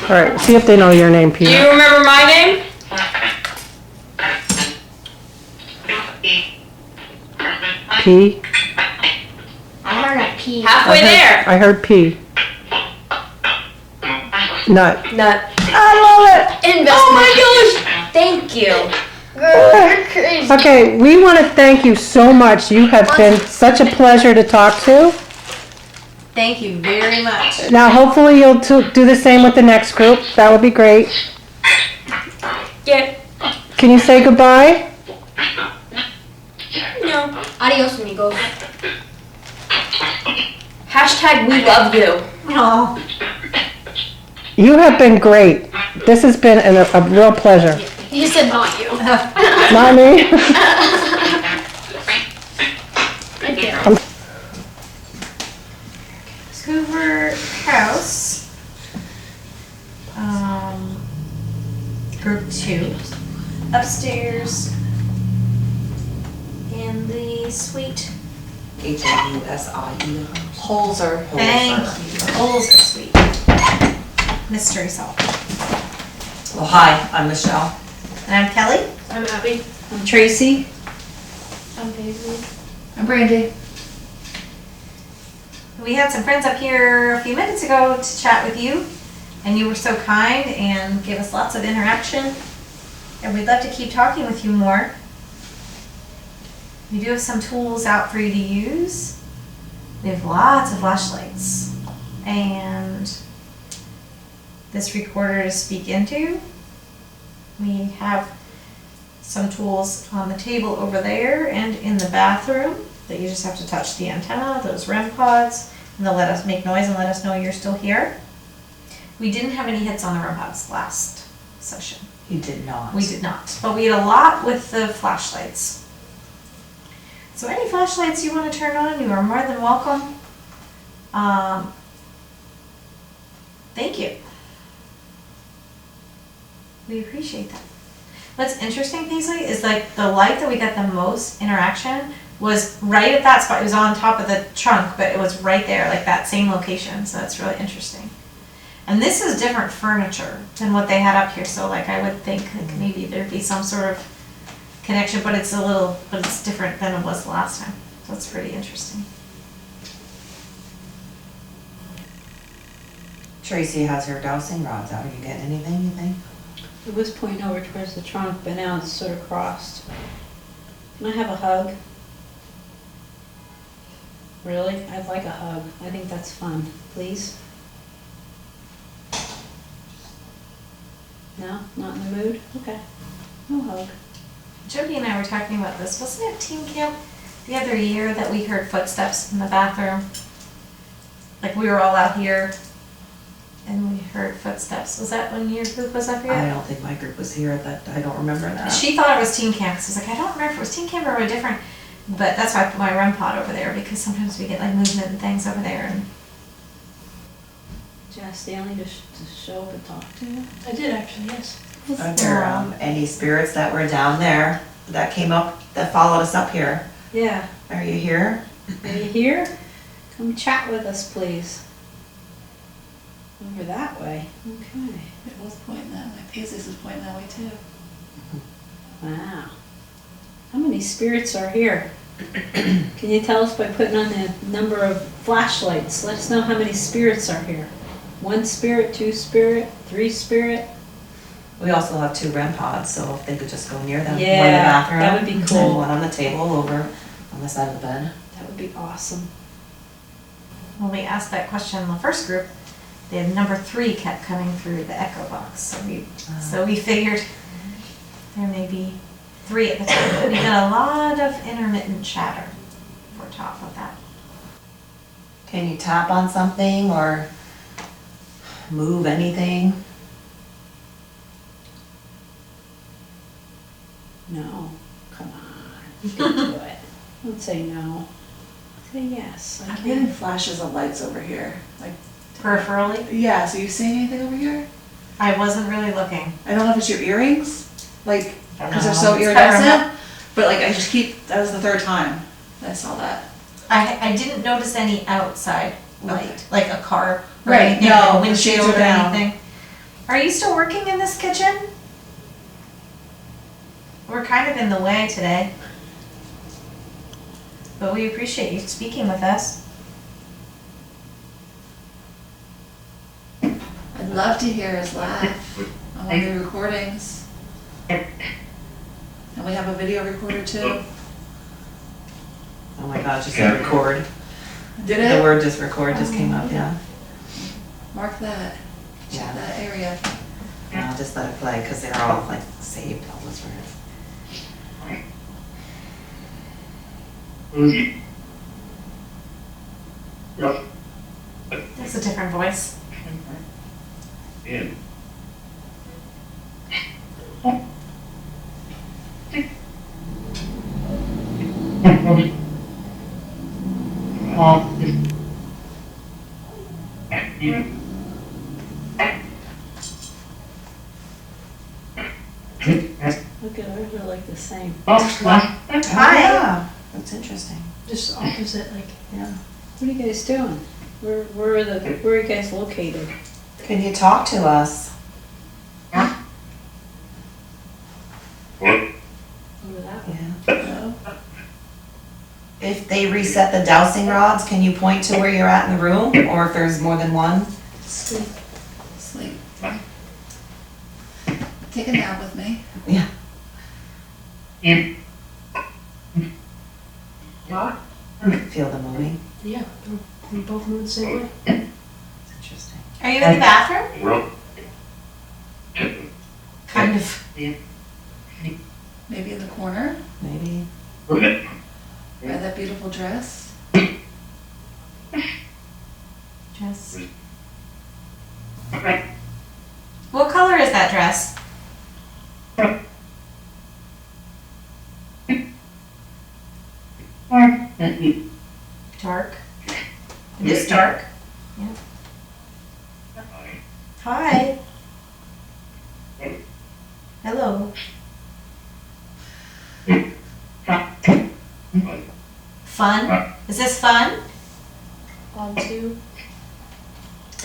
All right, see if they know your name, Do you Peter. remember my name? P. I heard a pee. Halfway there. I heard P. Nut. Nut. I love Investment. Oh my gosh. Thank you. Girl, you're crazy. it. Okay, we want to thank you so much. You have been such a pleasure to talk to. Thank you very much. Now, hopefully you'll do the same with the next group. That would be great. Yeah. Can you say goodbye? No. Adios, amigos. Hashtag we love you. Oh, You have been great. This has been a real pleasure. He said not you. Not me. Hoover House. Group 2. Upstairs. In the suite. H-A-U-S-I-E. Holzer. Thank you. Holzer suite. Mystery solved. Well, hi, I'm Michelle. And I'm Kelly. I'm Abby. I'm Tracy. I'm Paisley. I'm Brandy. We had some friends up here a few minutes ago to chat with you, and you were so kind and gave us lots of interaction. And we'd love to keep talking with you more. We do have some tools out for you to use. We have lots of flashlights and this recorder to speak into. We have some tools on the table over there and in the bathroom that you just have to touch the antenna, those REM pods, and they'll let us make noise and let us know you're still here. We didn't have any hits on the REM pods last session. You did not. We did not, but we had a lot with the flashlights. So any flashlights you want to turn on, you are more than welcome. Thank you. We appreciate that. What's interesting, Paisley, is like the light that we got the most interaction was right at that spot. It was on top of the trunk, but it was right there, like that same location. So that's really interesting. And this is different furniture than what they had up here. So like I would think like maybe there'd be some sort of connection, but it's different than it was the last time. So that's pretty interesting. Tracy has her dowsing rods out. Are you getting anything, you think? It was pointing over towards the trunk, but now it's sort of crossed. Can I have a hug? Really? I'd like a hug. I think that's fun. Please? No? Not in the mood? Okay. No hug. Jody and I were talking about this. Wasn't it teen camp the other year that we heard footsteps in the bathroom? Like we were all out here and we heard footsteps. Was that when your group was up here? I don't think my group was here. I don't remember that. She thought it was teen camp. So I was like, I don't remember if it was teen camp or a different. But that's why I put my REM pod over there because sometimes we get like movement and things over there. And Did you ask Stanley to show up and talk to you? I did actually, yes. Are there any spirits that were down there that came up, that followed us up here? Yeah. Are you here? Are you here? Come chat with us, please. Over that way. Okay. It was pointing that way. Paisley's was pointing that way too. Wow. How many spirits are here? Can you tell us by putting on the number of flashlights? Let us know how many spirits are here. 1 spirit, 2 spirit, 3 spirit. We also have 2 REM pods, so if they could just go near them. Yeah, one in the bathroom, that would be cool. And one on the table over on the side of the bed. That would be awesome. when we asked that question in the first group, the number 3 kept coming through the echo box. So we figured there may be 3 at the time, but we got a lot of intermittent chatter for top of that. Can you tap on something or move anything? No, come on, you can do it. Don't say no. Say yes. I'm getting flashes of lights over here. Like peripherally? Yeah, so you seeing anything over here? I wasn't really looking. I don't know if it's your earrings, like, because they're No, so it's iridescent, but like I just keep, that was the 3rd time that I saw that. I didn't notice any outside light, Okay. like a car or Right, anything, no, like a the windshield shades or are down. anything. Are you still working in this kitchen? We're kind of in the way today. But we appreciate you speaking with us. I'd love to hear his laugh on one of the recordings. And we have a video recorder too. Oh my God, just said record. Did it? The word just record just came up, yeah. Mark that. Check Yeah. that area. And I'll just let it play because they're all like saved, all those words. That's a different voice. Look at ours are like the same. Hi. Yeah, that's interesting. Just opposite, like. Yeah. What are you guys doing? Where are you guys located? Can you talk to us? Over that way. Yeah. If they reset the dowsing rods, can you point to where you're at in the room, or if there's more than one? Sleep. Sleep. Take a nap with me. Yeah. Feel the moving. Yeah, we both move the same way. It's interesting. Are you in the bathroom? Kind of. Maybe corner? Maybe. Wear that beautiful dress? Dress. What color is that dress? Dark. It is dark. Yeah. Hi. Hello. Fun? Is this fun? On to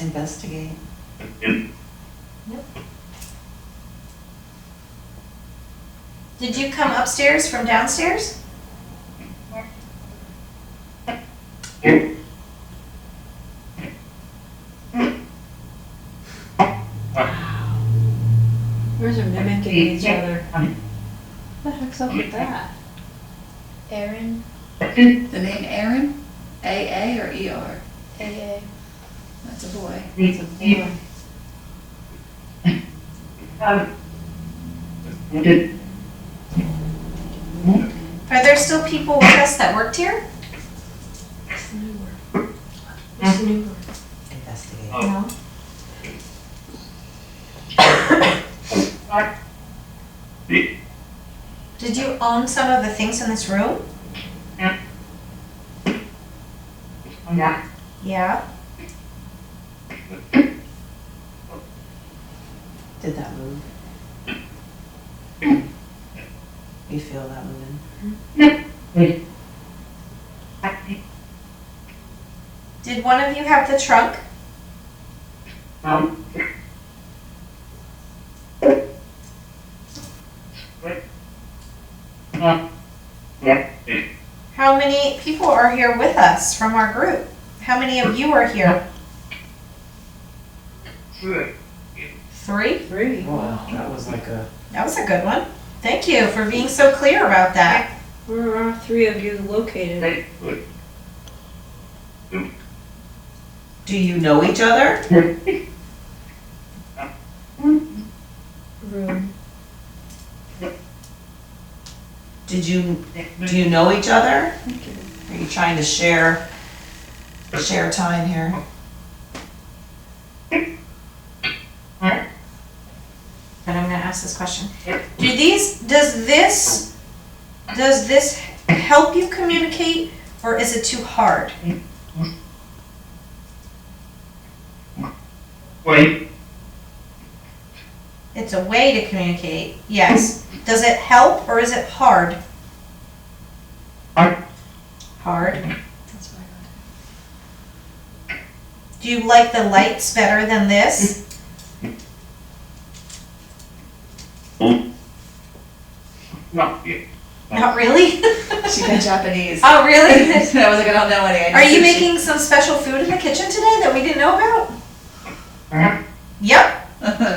Investigate. Did you come upstairs from downstairs? Where's are mimicking each other? What the heck's up with that? Aaron, The name Aaron? AA or ER? AA. That's a boy. It's a boy. Are there still people with us that worked here? What's the new word? What's the new word? Investigate. No. Did you own some of the things in this room? Yeah. Did that move? You feel that moving? Did one of you have the trunk? How many people are here with us from our group? How many of you are here? 3? Three. Wow, that was like a... That was a good one. Thank you for being so clear about that. Where are 3 of you located? Do you know each other? Room. Do you know each other? Are you trying to share time here? But I'm gonna ask this question. Does this help you communicate, or is it too hard? It's a way to communicate, yes. Does it help, or is it hard? Hard. That's what I got. Do you like the lights better than this? Not really? She got Japanese. Oh, really? I was like, I don't know any. Are you making some special food in the kitchen today that we didn't know about? Yep.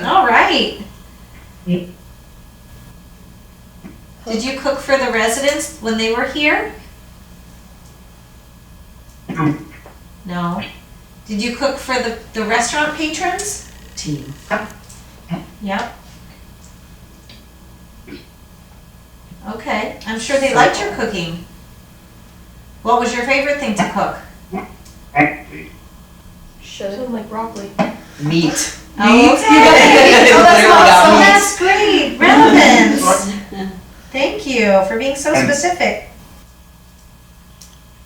All right. Did you cook for the residents when they were here? No. Did you cook for the restaurant patrons? Team. Yep. Okay, I'm sure they liked your cooking. What was your favorite thing to cook? Something like broccoli. Meat. Oh, okay. Oh, that's awesome. That's great. Relevance. Thank you for being so specific.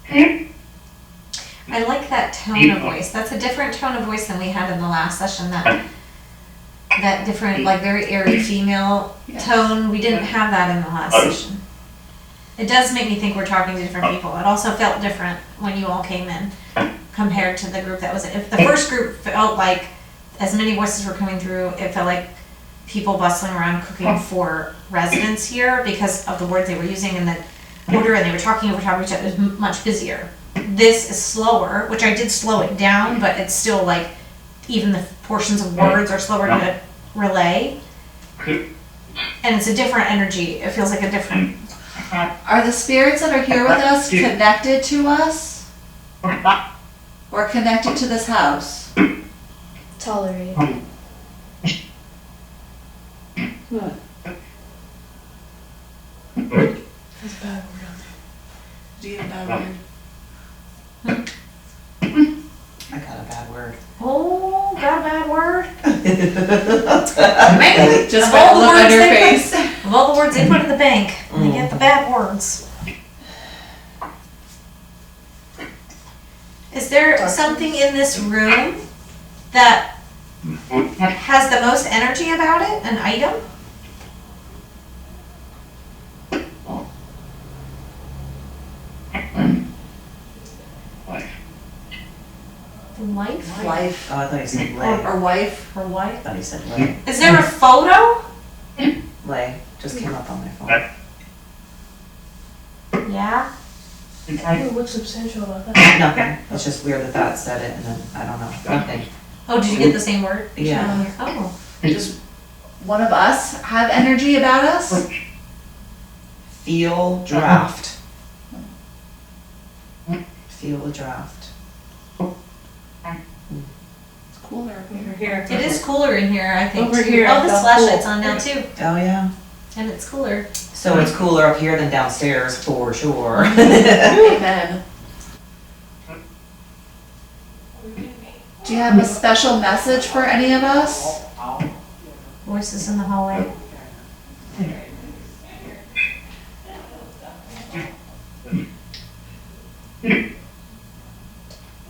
I like that tone of voice. That's a different tone of voice than we had in the last session. That different, like very airy female tone. We didn't have that in the last session. It does make me think we're talking to different people. It also felt different when you all came in compared to the group that was. If the first group felt like as many voices were coming through, it felt like people bustling around cooking for residents here because of the words they were using and the order, and they were talking over top of each other. It was much busier. This is slower, which I did slow it down, but it's still like even the portions of words are slower to relay. And it's a different energy. It feels like a different. Are the spirits that are here with us connected to us? Or connected to this house? Tolerate. What? that a bad word? Maybe, just Of by all the the look on words your they face. Of all the words they put in the bank, they get the bad words. Is there something in this room that has the most energy about it? An item? Life? Life. Oh, I thought you said lay. Or wife. Her I wife? thought you said lay. Is there a photo? Lay. Just came up on my phone. Yeah. What's substantial about that? Nothing. It's just weird that that said it and then, I don't know, nothing. Oh, did you get the same word? Yeah. Oh. Does one of us have energy about us? Feel draft. Feel the draft. It's cooler over Over here. here. It is cooler in here, I think. Over too. here, Oh, this felt flashlight's cool. on now too, Oh, yeah. and it's cooler. So it's cooler up here than downstairs, for sure. Amen. Do you have a special message for any of us? Voices in the hallway.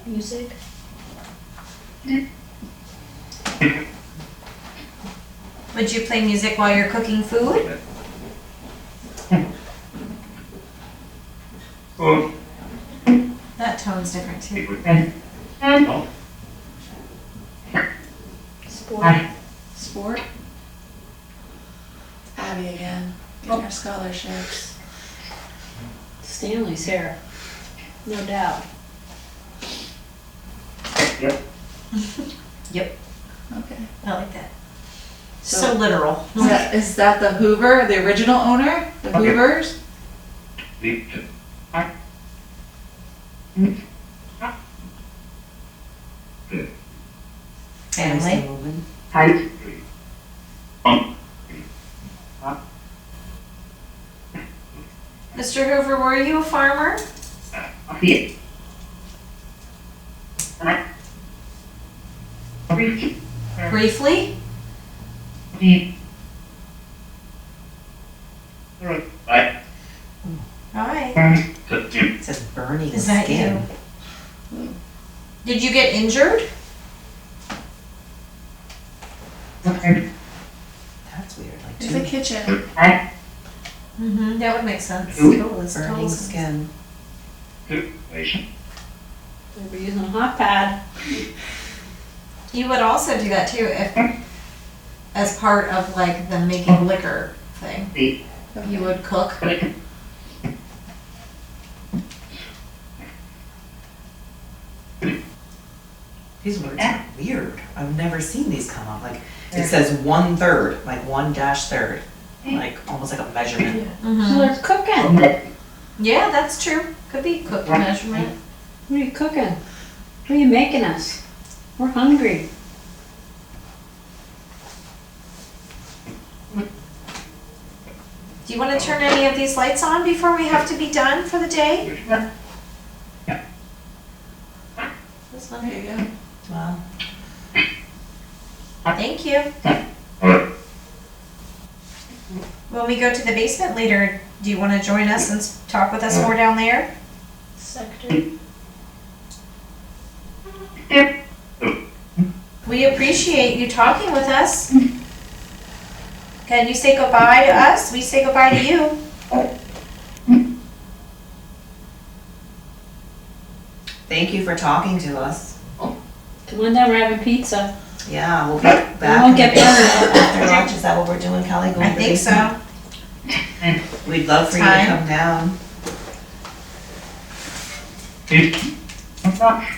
Music. Would you play music while you're cooking food? That tone's different too. Sport. Sport. Abby again, getting her scholarships. Stanley's here. No doubt. Yep, Okay. I like that. So literal. Is that the Hoover, the original owner? The Hoovers? Family. Mr. Hoover, were you a farmer? Briefly? Alright. It says burning Is that skin. you? Did you get injured? That's weird, like It's a kitchen. Mm-hmm, that would make sense. burning Totally sense. skin. They were using a hot pad. You would also do that too if, as part of like the making liquor thing. You would cook. These words are weird. I've never seen these come up. Like, it says 1/3, like 1-3rd. Like, almost like a measurement. So Mm-hmm. they're cooking. Yeah, that's true. Could be cooked measurement. What are you cooking? What are you making us? We're hungry. Do you want to turn any of these lights on before we have to be done for the day? This one. There you go. Wow. Thank you. When we go to the basement later, do you want to join us and talk with us more down there? Sector. We appreciate you talking with us. Can you say goodbye to us? We say goodbye to you. Thank you for talking to us. Come on down, we're having pizza. Yeah, we'll get back. won't get burned. After lunch, is that what we're doing, Kelly? Going I to the think basement? so. We'd love for you to Time. come down.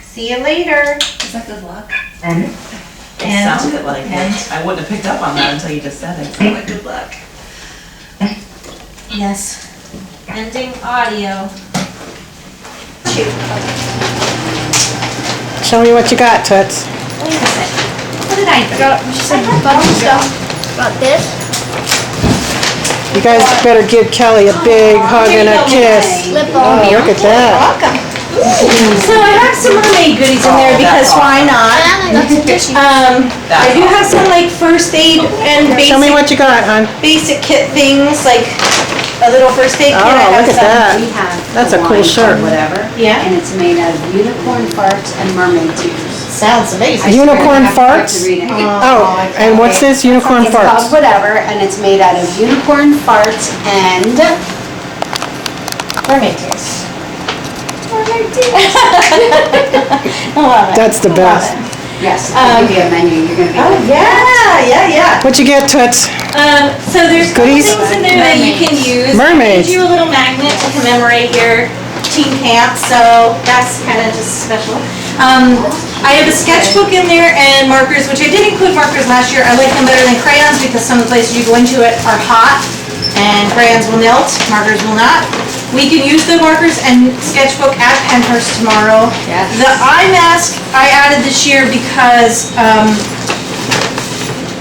See you later. Is that good luck? It sounded like it. I wouldn't have picked up on that until you just said it. So like, good luck. Yes. Ending audio. Show me what you got, Toots. Wait a second. What did I do? Got some fun stuff about this. You guys better give Kelly a big hug and a kiss. Lip Oh, balm. look at that. Welcome. So I have some mermaid goodies in there because why not? I do have some like first aid and Show me basic, what you got, hon. basic kit things, like a little first aid kit. I Oh, have look at some. that. We have That's a cool Hawaiian shirt. or whatever. Yeah. And it's made out of unicorn farts and mermaid tears. Sounds amazing. Unicorn I have farts? to read it. Oh, and what's this? Unicorn It's called farts? whatever, and it's made out of unicorn farts and Mermaid tears. mermaid tears. I love it. That's the I love best. it. Yes, I'll give you a menu. You're gonna be. Oh yeah. What'd you get, Toots? So there's some Goodies? things in there that you can use. Mermaids. I made you a little magnet to commemorate your teen camp, so that's kind of just special. I have a sketchbook in there and markers, which I did include markers last year. I like them better than crayons because some of the places you go into it are hot and crayons will melt, markers will not. We can use the markers and sketchbook at Penhurst tomorrow. Yes. The eye mask I added this year because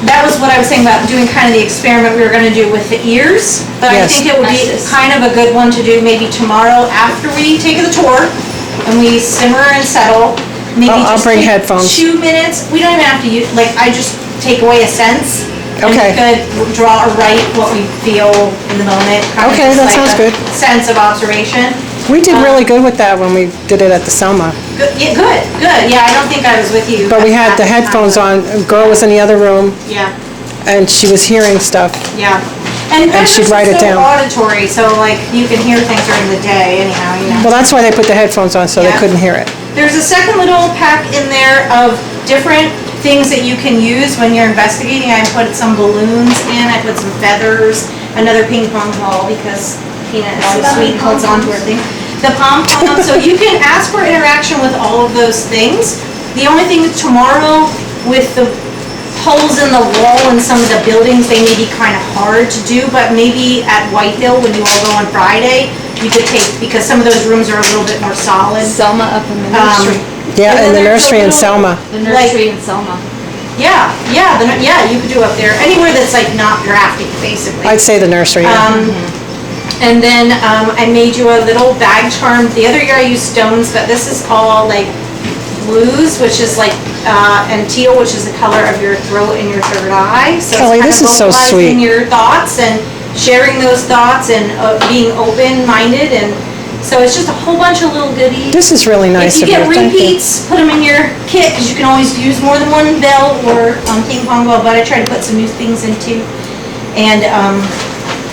that was what I was saying about doing kind of the experiment we were gonna do with the ears. But I Yes. think it would be kind of a good one to do maybe tomorrow after we take the tour and we simmer and settle. Maybe I'll just bring take headphones. 2 minutes. We don't even have to use, like, I just take away a sense. Okay. And we could draw or write what we feel in the moment. kind of Okay, just that like sounds a good. Sense of observation. We did really good with that when we did it at the Selma. Good, yeah, good. Yeah, I don't think I was with you. But we had at the that time. headphones on. A girl was in the other room Yeah. and she was hearing stuff. Yeah. And she'd Penhurst write is it so down. auditory, so like you can hear things during the day anyhow, you know. Well, that's why they put the headphones on, so they Yeah. couldn't hear it. There's a second little pack in there of different things that you can use when you're investigating. I put some balloons in, I put some feathers, another ping pong ball because Peanut is so sweet and holds on to everything. The pom-pom, so you can ask for interaction with all of those things. The only thing tomorrow with the holes in the wall in some of the buildings, they may be kind of hard to do, but maybe at White Hill when you all go on Friday, we could take, because some of those rooms are a little bit more solid. Selma up in the Um, nursery. Yeah, And in then the there's a nursery in little- Selma. The like- nursery in Selma. Yeah, you could do up there, anywhere that's like not drafty, basically. I'd say the nursery. Yeah. And then I made you a little bag charm. The other year I used stones, but this is all like blues, which is like, and teal, which is the color of your throat and your third eye. So Kelly, it's kind this of is so vocalizing sweet. your thoughts and sharing those thoughts and being open-minded. And so it's just a whole bunch of little goodies. This is really nice If of you you. get Thank you. repeats, put them in your kit, because you can always use more than one bell or ping pong ball, but I try to put some new things in too. And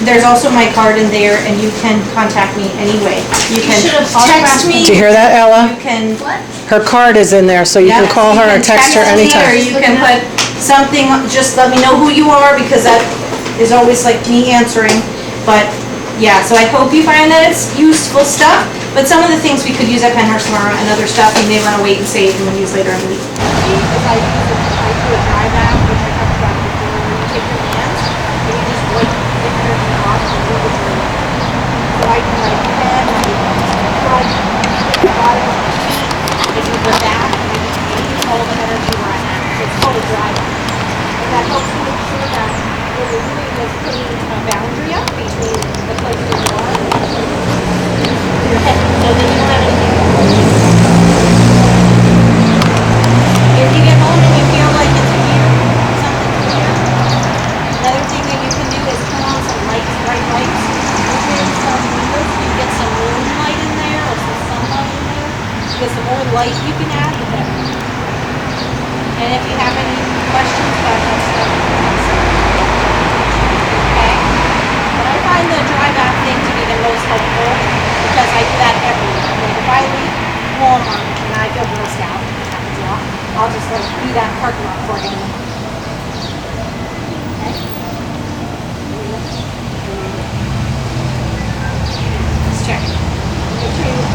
there's also my card in there, and you can contact me anyway. You can text me. Did you hear that, Ella? You can. Her card is in there, so you can Yeah, call you her or can text her me, Or anytime. you can put something, just let me know who you are, because that is always like me answering. But yeah, so I hope you find that it's useful stuff, but some of the things we could use at Penhurst tomorrow and other stuff you may want to wait and save and we'll use later in the week. I do a dry bath, which I talked about before, when you take your hands and you just wipe the energy off and move it through. So I can like pen, I can rub the bottom of my feet, I do the back, and I just leave all the energy where I am. So it's called a dry bath. And that helps you make sure that what you're doing is putting a boundary up between the place that you are and your head, so that you don't have anything. If you get home and you feel like it's weird, something's weird, another thing that you can do is turn on some lights, bright lights. Open some windows, you get some moonlight in there or some sunlight in there, because the more light you can add, the better. And if you have any questions about that stuff, okay? But I find the dry bath thing to be the most helpful because I do that every year. Like if I leave Walmart and I feel grossed out, which happens a lot, I'll just like do that parking lot for you. Okay? Let's check.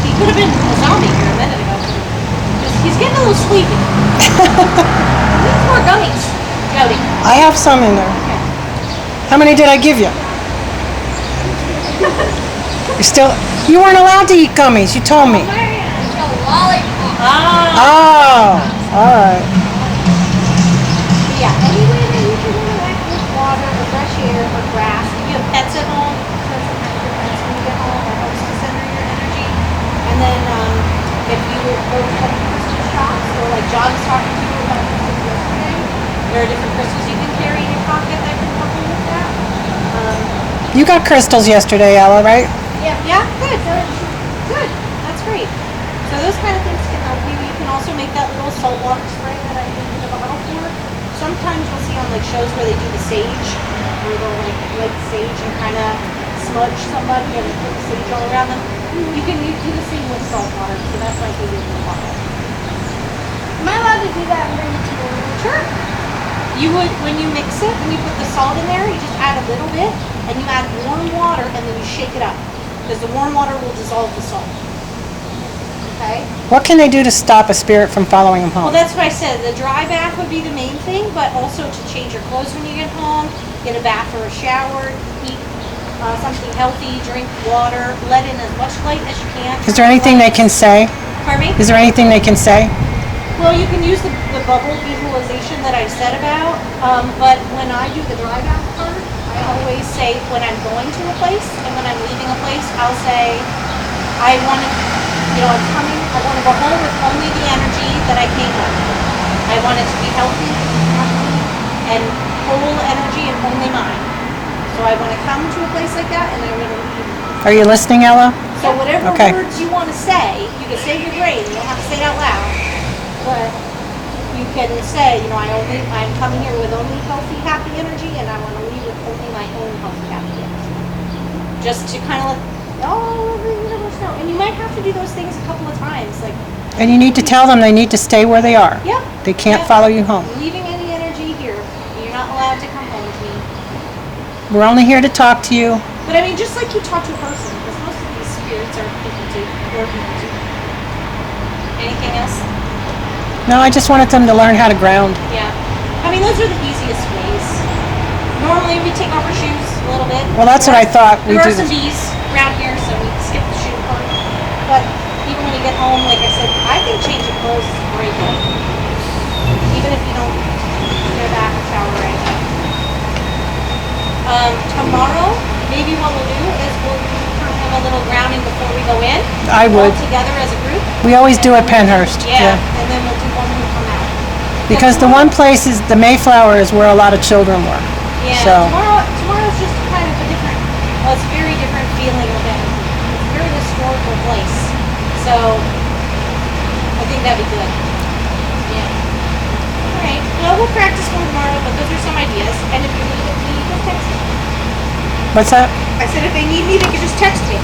He could have been a zombie here a minute ago. He's getting a little sleepy. He needs more gummies, Jody. I have some in there. How many did I give you? You weren't allowed to eat gummies, you told me. Oh, all right. Yeah, any way that you can interact with water or fresh air or grass. If you have pets at home, spend some time with your pets when you get home. That helps to center your energy. And then if you go to like crystal shops, or like John was talking to you about crystals yesterday, there are different crystals you can carry in your pocket that can help you with that. You got crystals yesterday, Ella, right? Yeah, good. Good. That's great. So those kind of things can help you. You can also make that little salt water spray that I made in the bottle for. Sometimes you'll see on like shows where they do the sage, where they'll like light sage and kind of smudge somebody and put the sage all around them. You can do the same with salt water, so that's why I gave it in the bottle. Am I allowed to do that and bring it to you? Sure. You would, when you mix it, when you put the salt in there, you just add a little bit, and you add warm water, and then you shake it up, because the warm water will dissolve the salt. Okay? What can they do to stop a spirit from following them Well, home? that's what I said. The dry bath would be the main thing, but also to change your clothes when you get home, get a bath or a shower, eat something healthy, drink water, let in as much light as you can. Is there anything they can say? Pardon me? Is there anything they can say? Well, you can use the bubble visualization that I said about, but when I do the dry bath part, I always say when I'm going to a place and when I'm leaving a place, I'll say, I want to, I'm coming, I want to go home with only the energy that I came with. I want it to be healthy, happy, and whole energy and only mine. So I want to come to a place like that and I want to leave. Are you listening, Ella? So whatever Okay. words you want to say, you can say in your brain, you don't have to say it out loud. But you can say, I'm coming here with only healthy, happy energy, and I want to leave with only my own healthy, happy energy. Just to kind of let the universe know. And you might have to do those things a couple of times. Like, And you need to tell them they need to stay where they are. yeah. They can't yeah. follow you home. Leaving any energy here. You're not allowed to come home with me. We're only here to talk to you. But I mean, just like you talk to a person, because most of these spirits are people too, or people too. Anything else? No, I just wanted them to learn how to ground. Yeah. I mean, those are the easiest ways. Normally, we take off our shoes a little bit. Well, that's what I thought. We There are do some this. bees around here, so we skip the shoe part. But even when you get home, like I said, I think changing clothes is very good. Even if you don't get back or shower or anything. Tomorrow, maybe what we'll do is we'll have a little grounding before we go in. I would. All together as a group. We always do at Penhurst. Yeah, and then we'll do one when we come out. Because the one place is, the Mayflower is where a lot of children were. Yeah, So, tomorrow's just kind of a different, well, it's a very different feeling of it. It's a very historical place. So, I think that'd be good. Yeah. Alright, well, we'll practice more tomorrow, but those are some ideas. And if you need me, you can text me. what's that? I said if they need me, they can just text me.